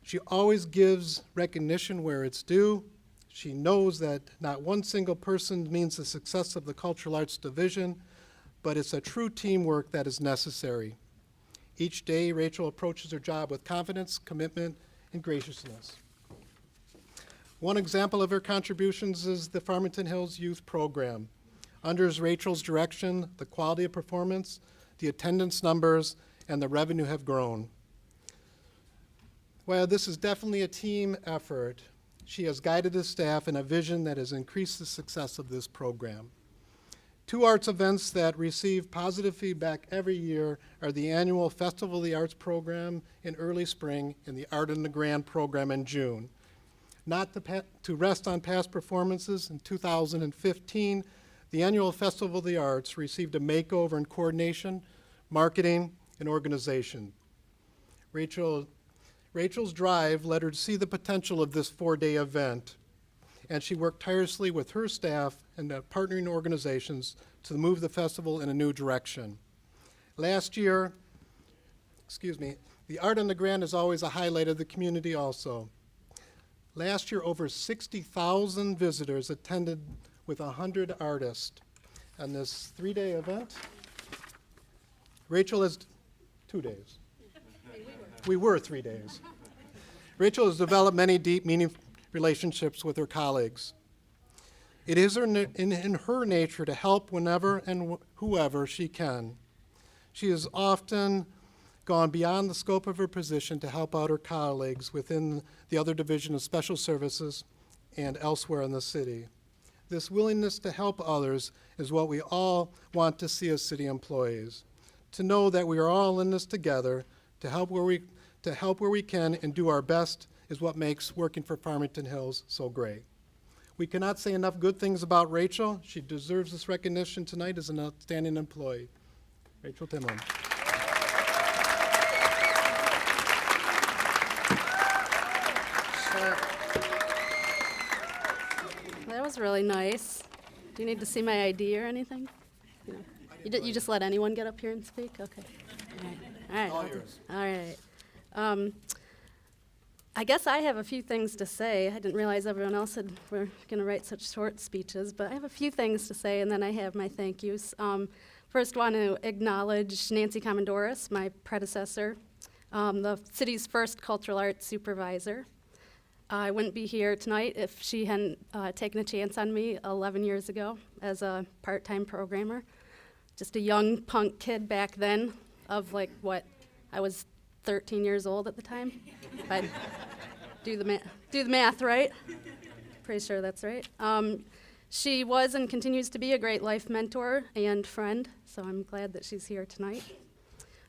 She always gives recognition where it's due. She knows that not one single person means the success of the cultural arts division, but it's a true teamwork that is necessary. Each day, Rachel approaches her job with confidence, commitment, and graciousness. One example of her contributions is the Farmington Hills Youth Program. Under Rachel's direction, the quality of performance, the attendance numbers, and the revenue have grown. While this is definitely a team effort, she has guided the staff in a vision that has increased the success of this program. Two arts events that receive positive feedback every year are the annual Festival of the Arts program in early spring and the Art in the Grand program in June. Not to rest on past performances, in 2015, the annual Festival of the Arts received a makeover in coordination, marketing, and organization. Rachel's drive led her to see the potential of this 4-day event, and she worked tirelessly with her staff and partnering organizations to move the festival in a new direction. Last year, the art on the grant is always a highlight of the community also. Last year, over 60,000 visitors attended with 100 artists on this 3-day event. Rachel has 2 days. We were 3 days. Rachel has developed many deep, meaningful relationships with her colleagues. It is in her nature to help whenever and whoever she can. She has often gone beyond the scope of her position to help out her colleagues within the other division of special services and elsewhere in the city. This willingness to help others is what we all want to see as city employees. To know that we are all in this together to help where we can and do our best is what makes working for Farmington Hills so great. We cannot say enough good things about Rachel. She deserves this recognition tonight as an outstanding employee. Rachel Timlin. That was really nice. Do you need to see my ID or anything? No. You just let anyone get up here and speak? Okay. All right. All yours. All right. I guess I have a few things to say. I didn't realize everyone else were going to write such short speeches, but I have a few things to say, and then I have my thank yous. First, want to acknowledge Nancy Commandoris, my predecessor, the city's first cultural arts supervisor. I wouldn't be here tonight if she hadn't taken a chance on me 11 years ago as a part-time programmer. Just a young punk kid back then of I was 13 years old at the time. If I do the math right. Pretty sure that's right. She was and continues to be a great life mentor and friend, so I'm glad that she's here tonight.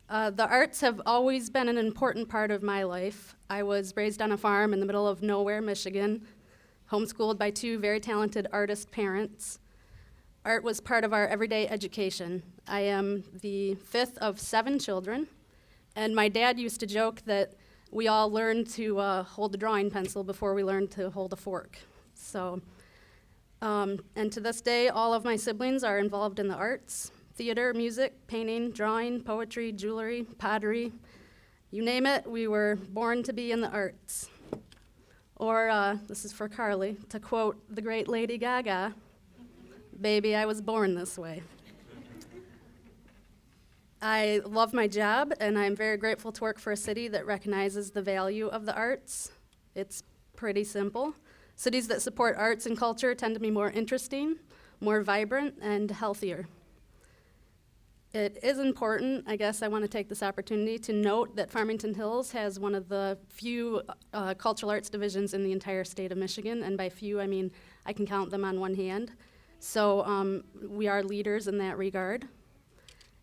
The arts have always been an important part of my life. I was raised on a farm in the middle of nowhere, Michigan, homeschooled by 2 very talented artist parents. Art was part of our everyday education. I am the 5th of 7 children, and my dad used to joke that we all learned to hold a drawing pencil before we learned to hold a fork. So, and to this day, all of my siblings are involved in the arts. Theater, music, painting, drawing, poetry, jewelry, pottery, you name it, we were born to be in the arts. Or, this is for Carly, to quote the great Lady Gaga, "Baby, I was born this way." I love my job, and I'm very grateful to work for a city that recognizes the value of the arts. It's pretty simple. Cities that support arts and culture tend to be more interesting, more vibrant, and healthier. It is important, I guess I want to take this opportunity to note that Farmington Hills has one of the few cultural arts divisions in the entire state of Michigan, and by few I mean I can count them on one hand. So we are leaders in that regard.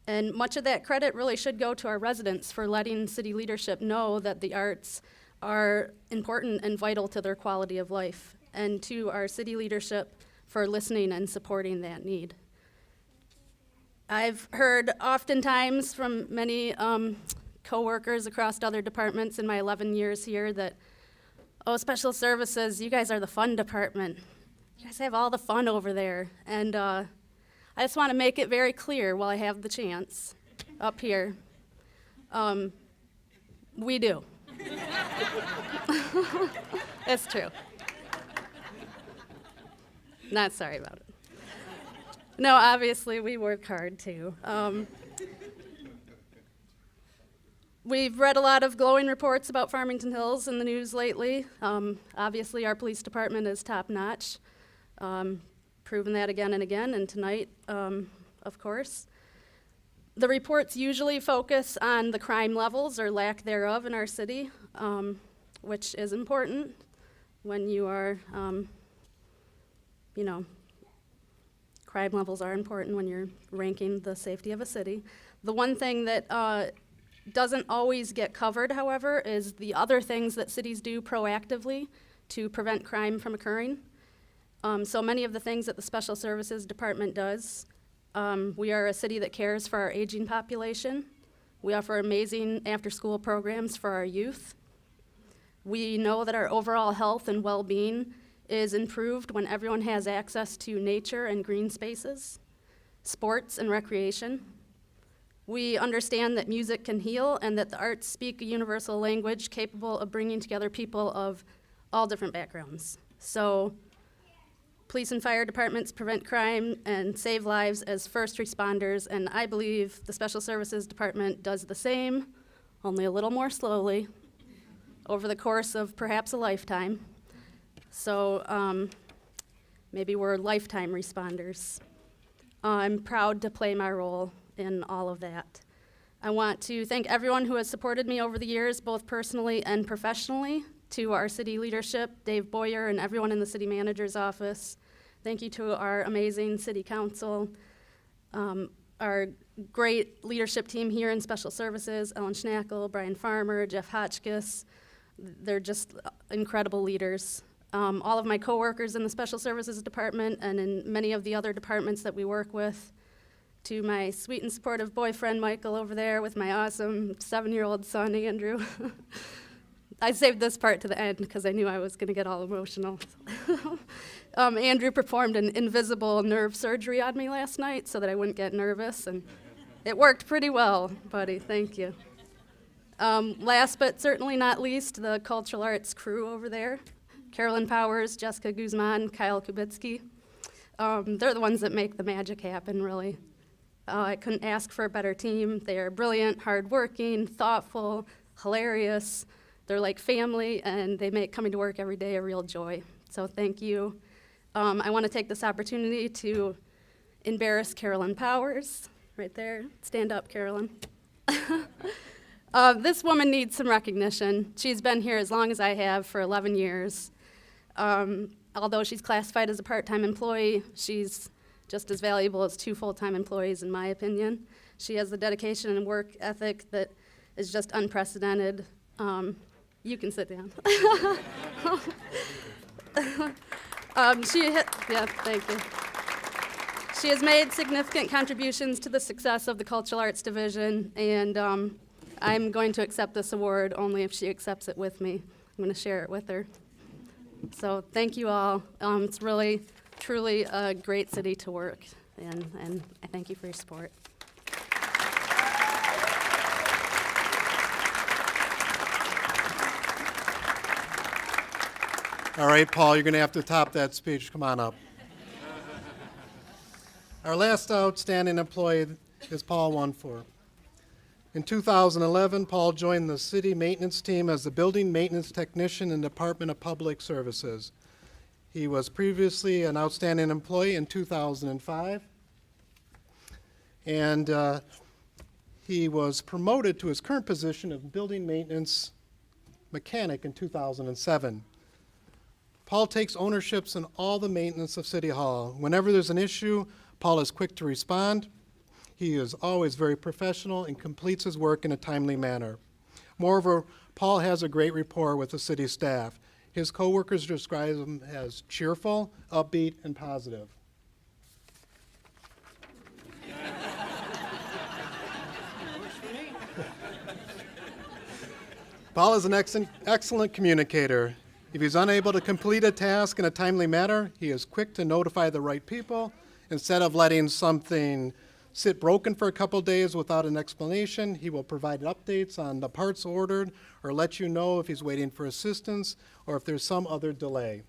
And much of that credit really should go to our residents for letting city leadership know that the arts are important and vital to their quality of life, and to our city leadership for listening and supporting that need. I've heard oftentimes from many coworkers across other departments in my 11 years here that, oh, special services, you guys are the fun department. You guys have all the fun over there. And I just want to make it very clear while I have the chance up here. We do. It's true. Not sorry about it. No, obviously, we work hard, too. We've read a lot of glowing reports about Farmington Hills in the news lately. Obviously, our police department is top-notch, proven that again and again, and tonight, of course. The reports usually focus on the crime levels or lack thereof in our city, which is important when you are, crime levels are important when you're ranking the safety of a city. The one thing that doesn't always get covered, however, is the other things that cities do proactively to prevent crime from occurring. So many of the things that the Special Services Department does, we are a city that cares for our aging population. We offer amazing after-school programs for our youth. We know that our overall health and well-being is improved when everyone has access to nature and green spaces, sports and recreation. We understand that music can heal and that the arts speak a universal language capable of bringing together people of all different backgrounds. So, police and fire departments prevent crime and save lives as first responders, and I believe the Special Services Department does the same, only a little more slowly, over the course of perhaps a lifetime. So maybe we're lifetime responders. I'm proud to play my role in all of that. I want to thank everyone who has supported me over the years, both personally and professionally, to our city leadership, Dave Boyer, and everyone in the city manager's office. Thank you to our amazing city council, our great leadership team here in special services, Ellen Schnackle, Brian Farmer, Jeff Hotchkiss. They're just incredible leaders. All of my coworkers in the special services department and in many of the other departments that we work with, to my sweet and supportive boyfriend, Michael, over there, with my awesome 7-year-old son, Andrew. I saved this part to the end because I knew I was going to get all emotional. Andrew performed an invisible nerve surgery on me last night so that I wouldn't get nervous, and it worked pretty well, buddy. Thank you. Last but certainly not least, the cultural arts crew over there. Carolyn Powers, Jessica Guzman, Kyle Kubitsky. They're the ones that make the magic happen, really. I couldn't ask for a better team. They are brilliant, hardworking, thoughtful, hilarious. They're like family, and they make coming to work every day a real joy. So thank you. I want to take this opportunity to embarrass Carolyn Powers, right there. Stand up, Carolyn. This woman needs some recognition. She's been here as long as I have, for 11 years. Although she's classified as a part-time employee, she's just as valuable as 2 full-time employees, in my opinion. She has the dedication and work ethic that is just unprecedented. You can sit down. Thank you. She has made significant contributions to the success of the Cultural Arts Division, and I'm going to accept this award only if she accepts it with me. I'm going to share it with her. So thank you all. It's really, truly a great city to work, and I thank you for your support. All right, Paul, you're going to have to top that speech. Come on up. Our last outstanding employee is Paul Onefor. In 2011, Paul joined the city maintenance team as the building maintenance technician in the Department of Public Services. He was previously an outstanding employee in 2005, and he was promoted to his current position of building maintenance mechanic in 2007. Paul takes ownerships in all the maintenance of City Hall. Whenever there's an issue, Paul is quick to respond. He is always very professional and completes his work in a timely manner. Moreover, Paul has a great rapport with the city staff. His coworkers describe him as cheerful, upbeat, and positive. Paul is an excellent communicator. If he's unable to complete a task in a timely manner, he is quick to notify the right people. Instead of letting something sit broken for a couple days without an explanation, he will provide updates on the parts ordered or let you know if he's waiting for assistance or if there's some other delay.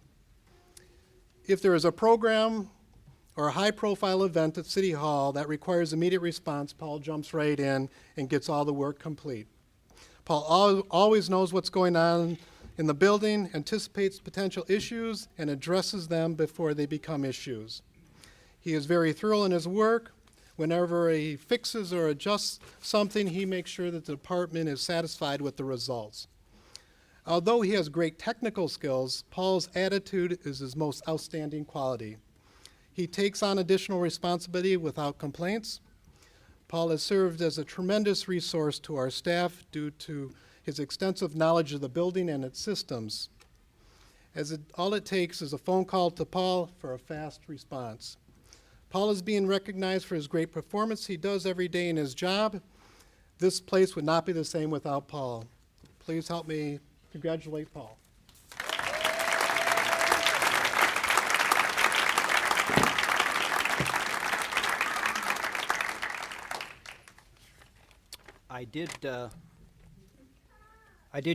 If there is a program or a high-profile event at City Hall that requires immediate response, Paul jumps right in and gets all the work complete. Paul always knows what's going on in the building, anticipates potential issues, and addresses them before they become issues. He is very thorough in his work. Whenever he fixes or adjusts something, he makes sure that the department is satisfied with the results. Although he has great technical skills, Paul's attitude is his most outstanding quality. He takes on additional responsibility without complaints. Paul has served as a tremendous resource to our staff due to his extensive knowledge of the building and its systems. All it takes is a phone call to Paul for a fast response. Paul is being recognized for his great performance he does every day in his job. This place would not be the same without Paul. Please help me congratulate Paul. I did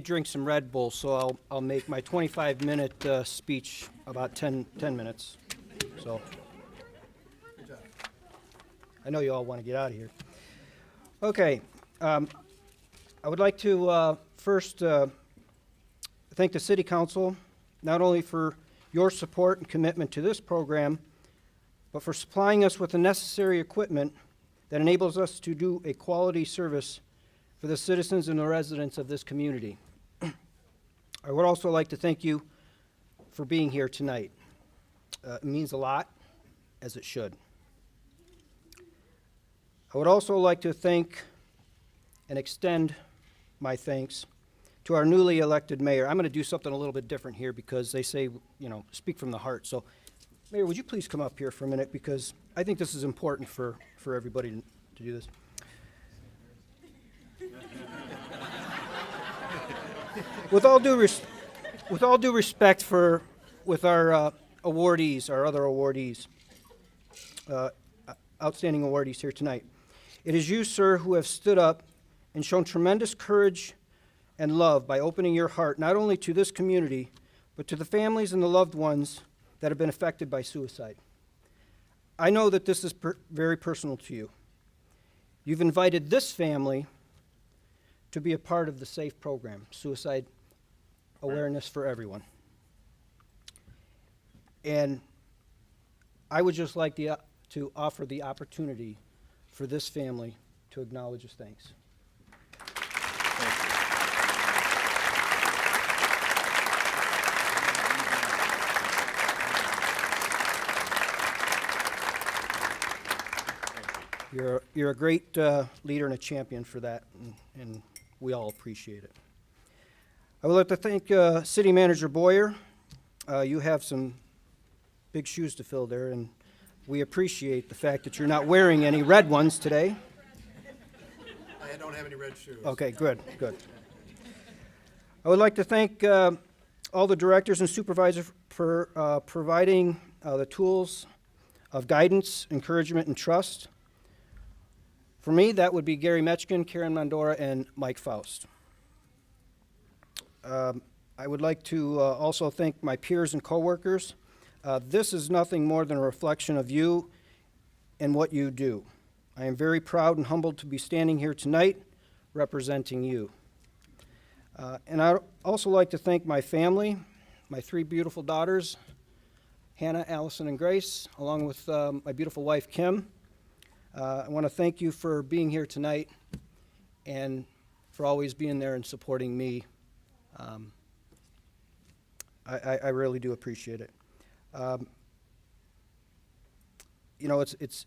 drink some Red Bull, so I'll make my 25-minute speech about 10 minutes. So I know you all want to get out of here. Okay. I would like to first thank the City Council, not only for your support and commitment to this program, but for supplying us with the necessary equipment that enables us to do a quality service for the citizens and the residents of this community. I would also like to thank you for being here tonight. It means a lot, as it should. I would also like to thank and extend my thanks to our newly elected mayor. I'm going to do something a little bit different here because they say, you know, speak from the heart. So, Mayor, would you please come up here for a minute, because I think this is important for everybody to do this. With all due respect with our awardees, our other awardees, outstanding awardees here tonight, it is you, sir, who have stood up and shown tremendous courage and love by opening your heart not only to this community, but to the families and the loved ones that have been affected by suicide. I know that this is very personal to you. You've invited this family to be a part of the SAFE program, Suicide Awareness for Everyone. And I would just like to offer the opportunity for this family to acknowledge his thanks. You're a great leader and a champion for that, and we all appreciate it. I would like to thank City Manager Boyer. You have some big shoes to fill there, and we appreciate the fact that you're not wearing any red ones today. I don't have any red shoes. Okay, good. I would like to thank all the directors and supervisors for providing the tools of guidance, encouragement, and trust. For me, that would be Gary Metchkin, Karen Mandora, and Mike Faust. I would like to also thank my peers and coworkers. This is nothing more than a reflection of you and what you do. I am very proud and humbled to be standing here tonight representing you. And I'd also like to thank my family, my three beautiful daughters, Hannah, Allison, and Grace, along with my beautiful wife, Kim. I want to thank you for being here tonight and for always being there and supporting me. I really do appreciate it. You know, it's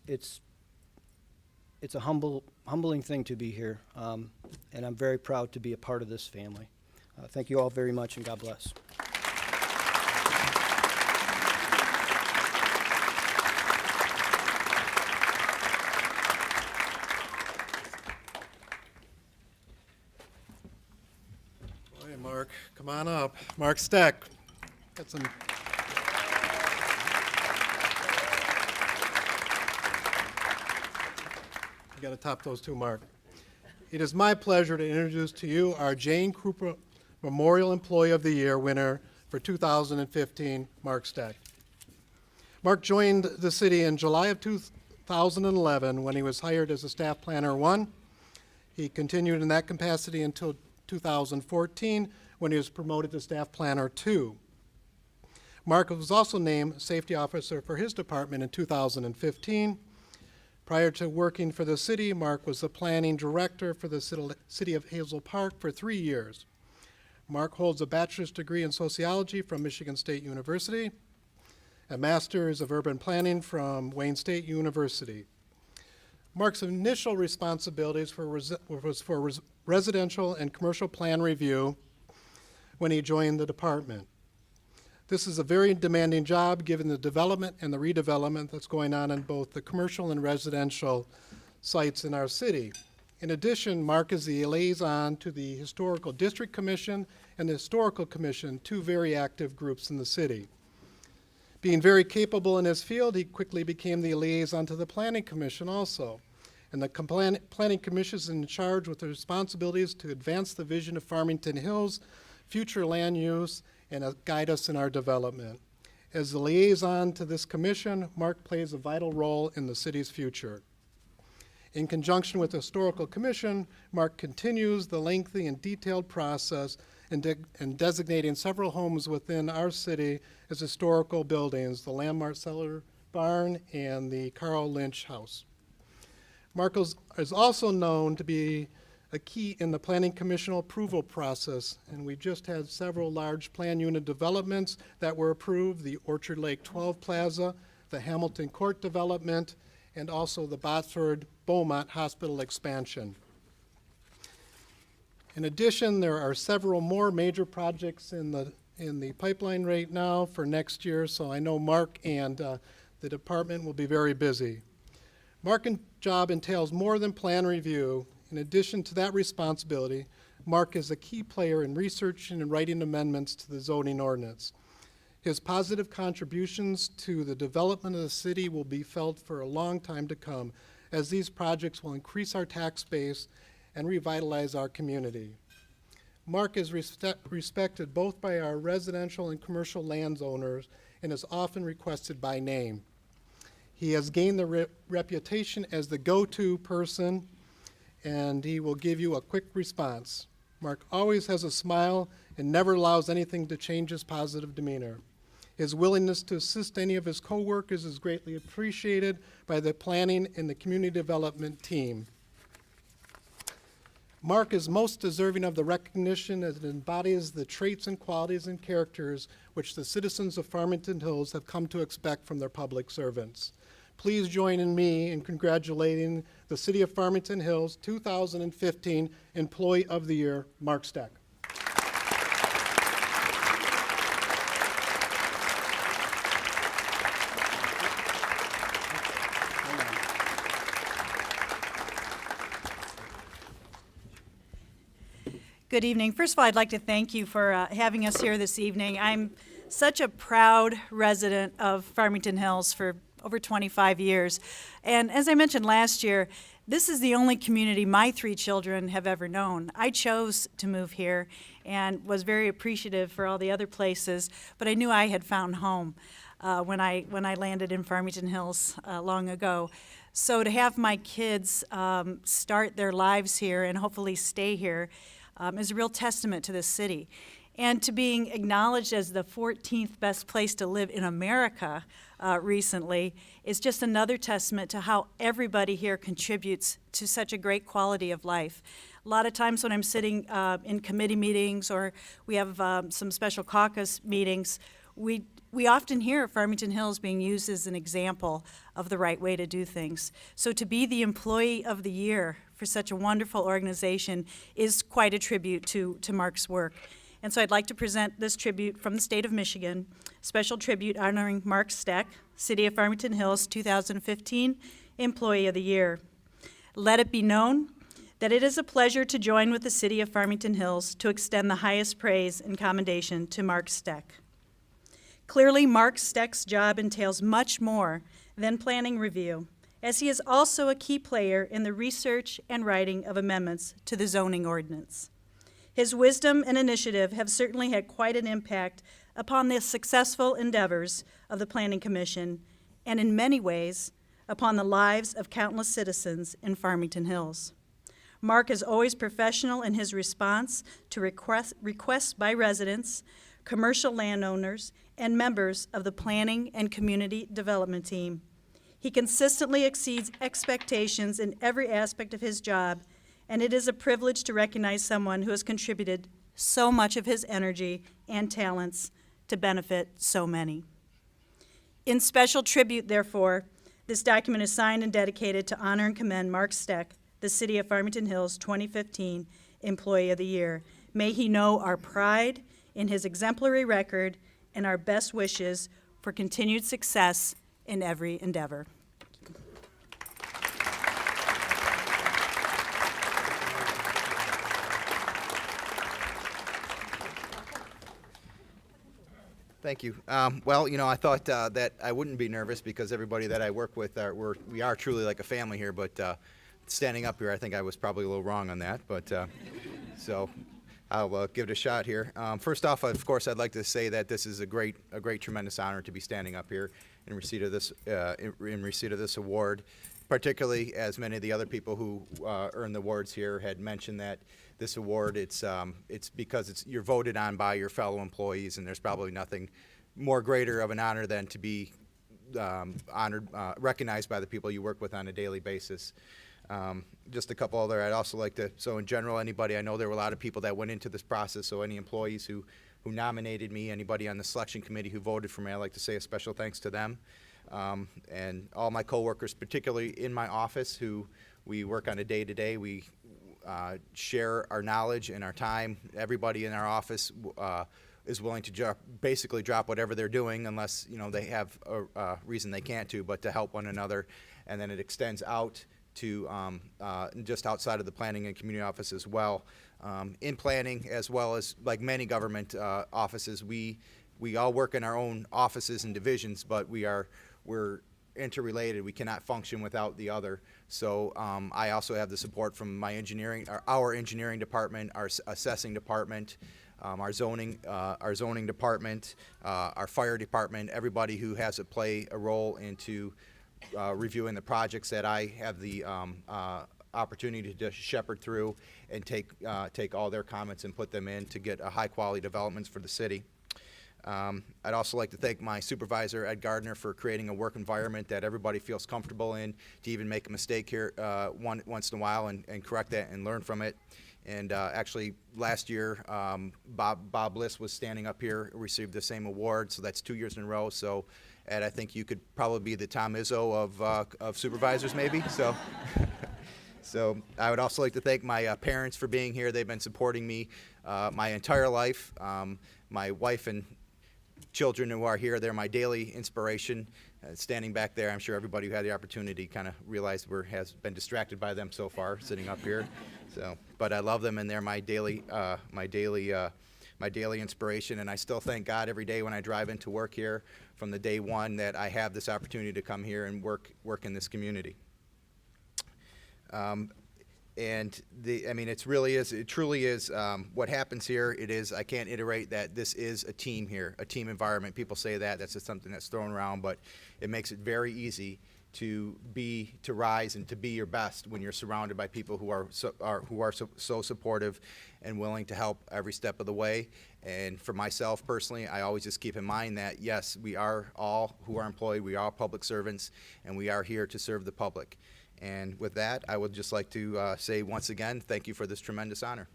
a humbling thing to be here, and I'm very proud to be a part of this family. Thank you all very much, and God bless. Hey, Mark, come on up. Mark Steck. Got some. You got to top those two, Mark. It is my pleasure to introduce to you our Jane Krupa Memorial Employee of the Year winner for 2015, Mark Steck. Mark joined the city in July of 2011 when he was hired as a Staff Planner 1. He continued in that capacity until 2014 when he was promoted to Staff Planner 2. Mark was also named Safety Officer for his department in 2015. Prior to working for the city, Mark was the Planning Director for the City of Hazel Park for 3 years. Mark holds a bachelor's degree in sociology from Michigan State University, a master's of urban planning from Wayne State University. Mark's initial responsibilities was for residential and commercial plan review when he joined the department. This is a very demanding job given the development and the redevelopment that's going on in both the commercial and residential sites in our city. In addition, Mark is the liaison to the Historical District Commission and the Historical Commission, two very active groups in the city. Being very capable in his field, he quickly became the liaison to the Planning Commission also. And the Planning Commission is in charge with the responsibilities to advance the vision of Farmington Hills, future land use, and guide us in our development. As the liaison to this commission, Mark plays a vital role in the city's future. In conjunction with the Historical Commission, Mark continues the lengthy and detailed process in designating several homes within our city as historical buildings, the Landmark Cellar Barn and the Carl Lynch House. Mark is also known to be a key in the Planning Commission approval process, and we just had several large plan unit developments that were approved, the Orchard Lake 12 Plaza, the Hamilton Court development, and also the Botsford Beaumont Hospital expansion. In addition, there are several more major projects in the pipeline right now for next year, so I know Mark and the department will be very busy. Mark's job entails more than plan review. In addition to that responsibility, Mark is a key player in researching and writing amendments to the zoning ordinance. His positive contributions to the development of the city will be felt for a long time to come, as these projects will increase our tax base and revitalize our community. Mark is respected both by our residential and commercial landowners and is often requested by name. He has gained the reputation as the go-to person, and he will give you a quick response. Mark always has a smile and never allows anything to change his positive demeanor. His willingness to assist any of his coworkers is greatly appreciated by the planning and the community development team. Mark is most deserving of the recognition as it embodies the traits and qualities and characters which the citizens of Farmington Hills have come to expect from their public servants. Please join in me in congratulating the City of Farmington Hills 2015 Employee of the Year, Mark Steck. Good evening. First of all, I'd like to thank you for having us here this evening. I'm such a proud resident of Farmington Hills for over 25 years. And as I mentioned last year, this is the only community my three children have ever known. I chose to move here and was very appreciative for all the other places, but I knew I had found home when I landed in Farmington Hills long ago. So to have my kids start their lives here and hopefully stay here is a real testament to this city. And to being acknowledged as the 14th best place to live in America recently is just another testament to how everybody here contributes to such a great quality of life. A lot of times when I'm sitting in committee meetings or we have some special caucus meetings, we often hear Farmington Hills being used as an example of the right way to do things. So to be the Employee of the Year for such a wonderful organization is quite a tribute to Mark's work. And so I'd like to present this tribute from the state of Michigan, special tribute honoring Mark Steck, City of Farmington Hills 2015 Employee of the Year. Let it be known that it is a pleasure to join with the City of Farmington Hills to extend the highest praise and commendation to Mark Steck. Clearly, Mark Steck's job entails much more than planning review, as he is also a key player in the research and writing of amendments to the zoning ordinance. His wisdom and initiative have certainly had quite an impact upon the successful endeavors of the Planning Commission and in many ways upon the lives of countless citizens in Farmington Hills. Mark is always professional in his response to requests by residents, commercial landowners, and members of the Planning and Community Development Team. He consistently exceeds expectations in every aspect of his job, and it is a privilege to recognize someone who has contributed so much of his energy and talents to benefit so many. In special tribute, therefore, this document is signed and dedicated to honor and commend Mark Steck, the City of Farmington Hills 2015 Employee of the Year. May he know our pride in his exemplary record and our best wishes for continued success in every endeavor. Thank you. Well, you know, I thought that I wouldn't be nervous because everybody that I work with, we are truly like a family here, but standing up here, I think I was probably a little wrong on that, but so I'll give it a shot here. First off, of course, I'd like to say that this is a great, tremendous honor to be standing up here in receipt of this award, particularly as many of the other people who earned the awards here had mentioned that this award, it's because you're voted on by your fellow employees, and there's probably nothing more greater of an honor than to be honored, recognized by the people you work with on a daily basis. Just a couple other, I'd also like to, so in general, anybody, I know there were a lot of people that went into this process, so any employees who nominated me, anybody on the selection committee who voted for me, I'd like to say a special thanks to them. And all my coworkers, particularly in my office, who we work on a day-to-day, we share our knowledge and our time. Everybody in our office is willing to basically drop whatever they're doing, unless, you know, they have a reason they can't but to help one another. And then it extends out to just outside of the planning and community office as well. In planning, as well as like many government offices, we all work in our own offices and divisions, but we're interrelated. We cannot function without the other. So I also have the support from my our engineering department, our assessing department, our zoning department, our fire department, everybody who has to play a role into reviewing the projects that I have the opportunity to shepherd through and take all their comments and put them in to get a high quality developments for the city. I'd also like to thank my supervisor, Ed Gardner, for creating a work environment that everybody feels comfortable in, to even make a mistake here once in a while and correct that and learn from it. And actually, last year, Bob Bliss was standing up here, received the same award, so that's 2 years in a row. So, Ed, I think you could probably be the Tom Izzo of supervisors, maybe. So I would also like to thank my parents for being here. They've been supporting me my entire life. My wife and children who are here, they're my daily inspiration. Standing back there, I'm sure everybody who had the opportunity kind of realized has been distracted by them so far, sitting up here. So, but I love them, and they're my daily inspiration. And I still thank God every day when I drive into work here, from the day one, that I have this opportunity to come here and work in this community. And it truly is what happens here. It is, I can't iterate that this is a team here, a team environment. People say that's just something that's thrown around, but it makes it very easy to rise and to be your best when you're surrounded by people who are so supportive and willing to help every step of the way. And for myself personally, I always just keep in mind that yes, we are all who are employed, we are public servants, and we are here to serve the public. And with that, I would just like to say once again, thank you for this tremendous honor.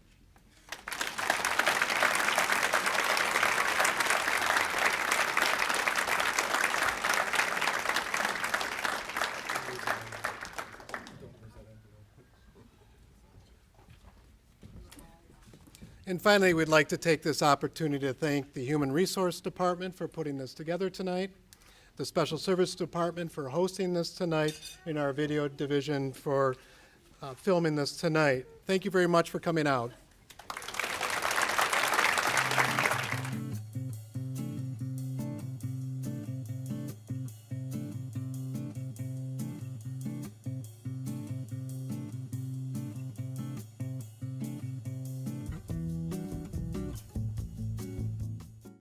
And finally, we'd like to take this opportunity to thank the Human Resource Department for putting this together tonight, the Special Service Department for hosting this tonight, and our video division for filming this tonight. Thank you very much for coming out.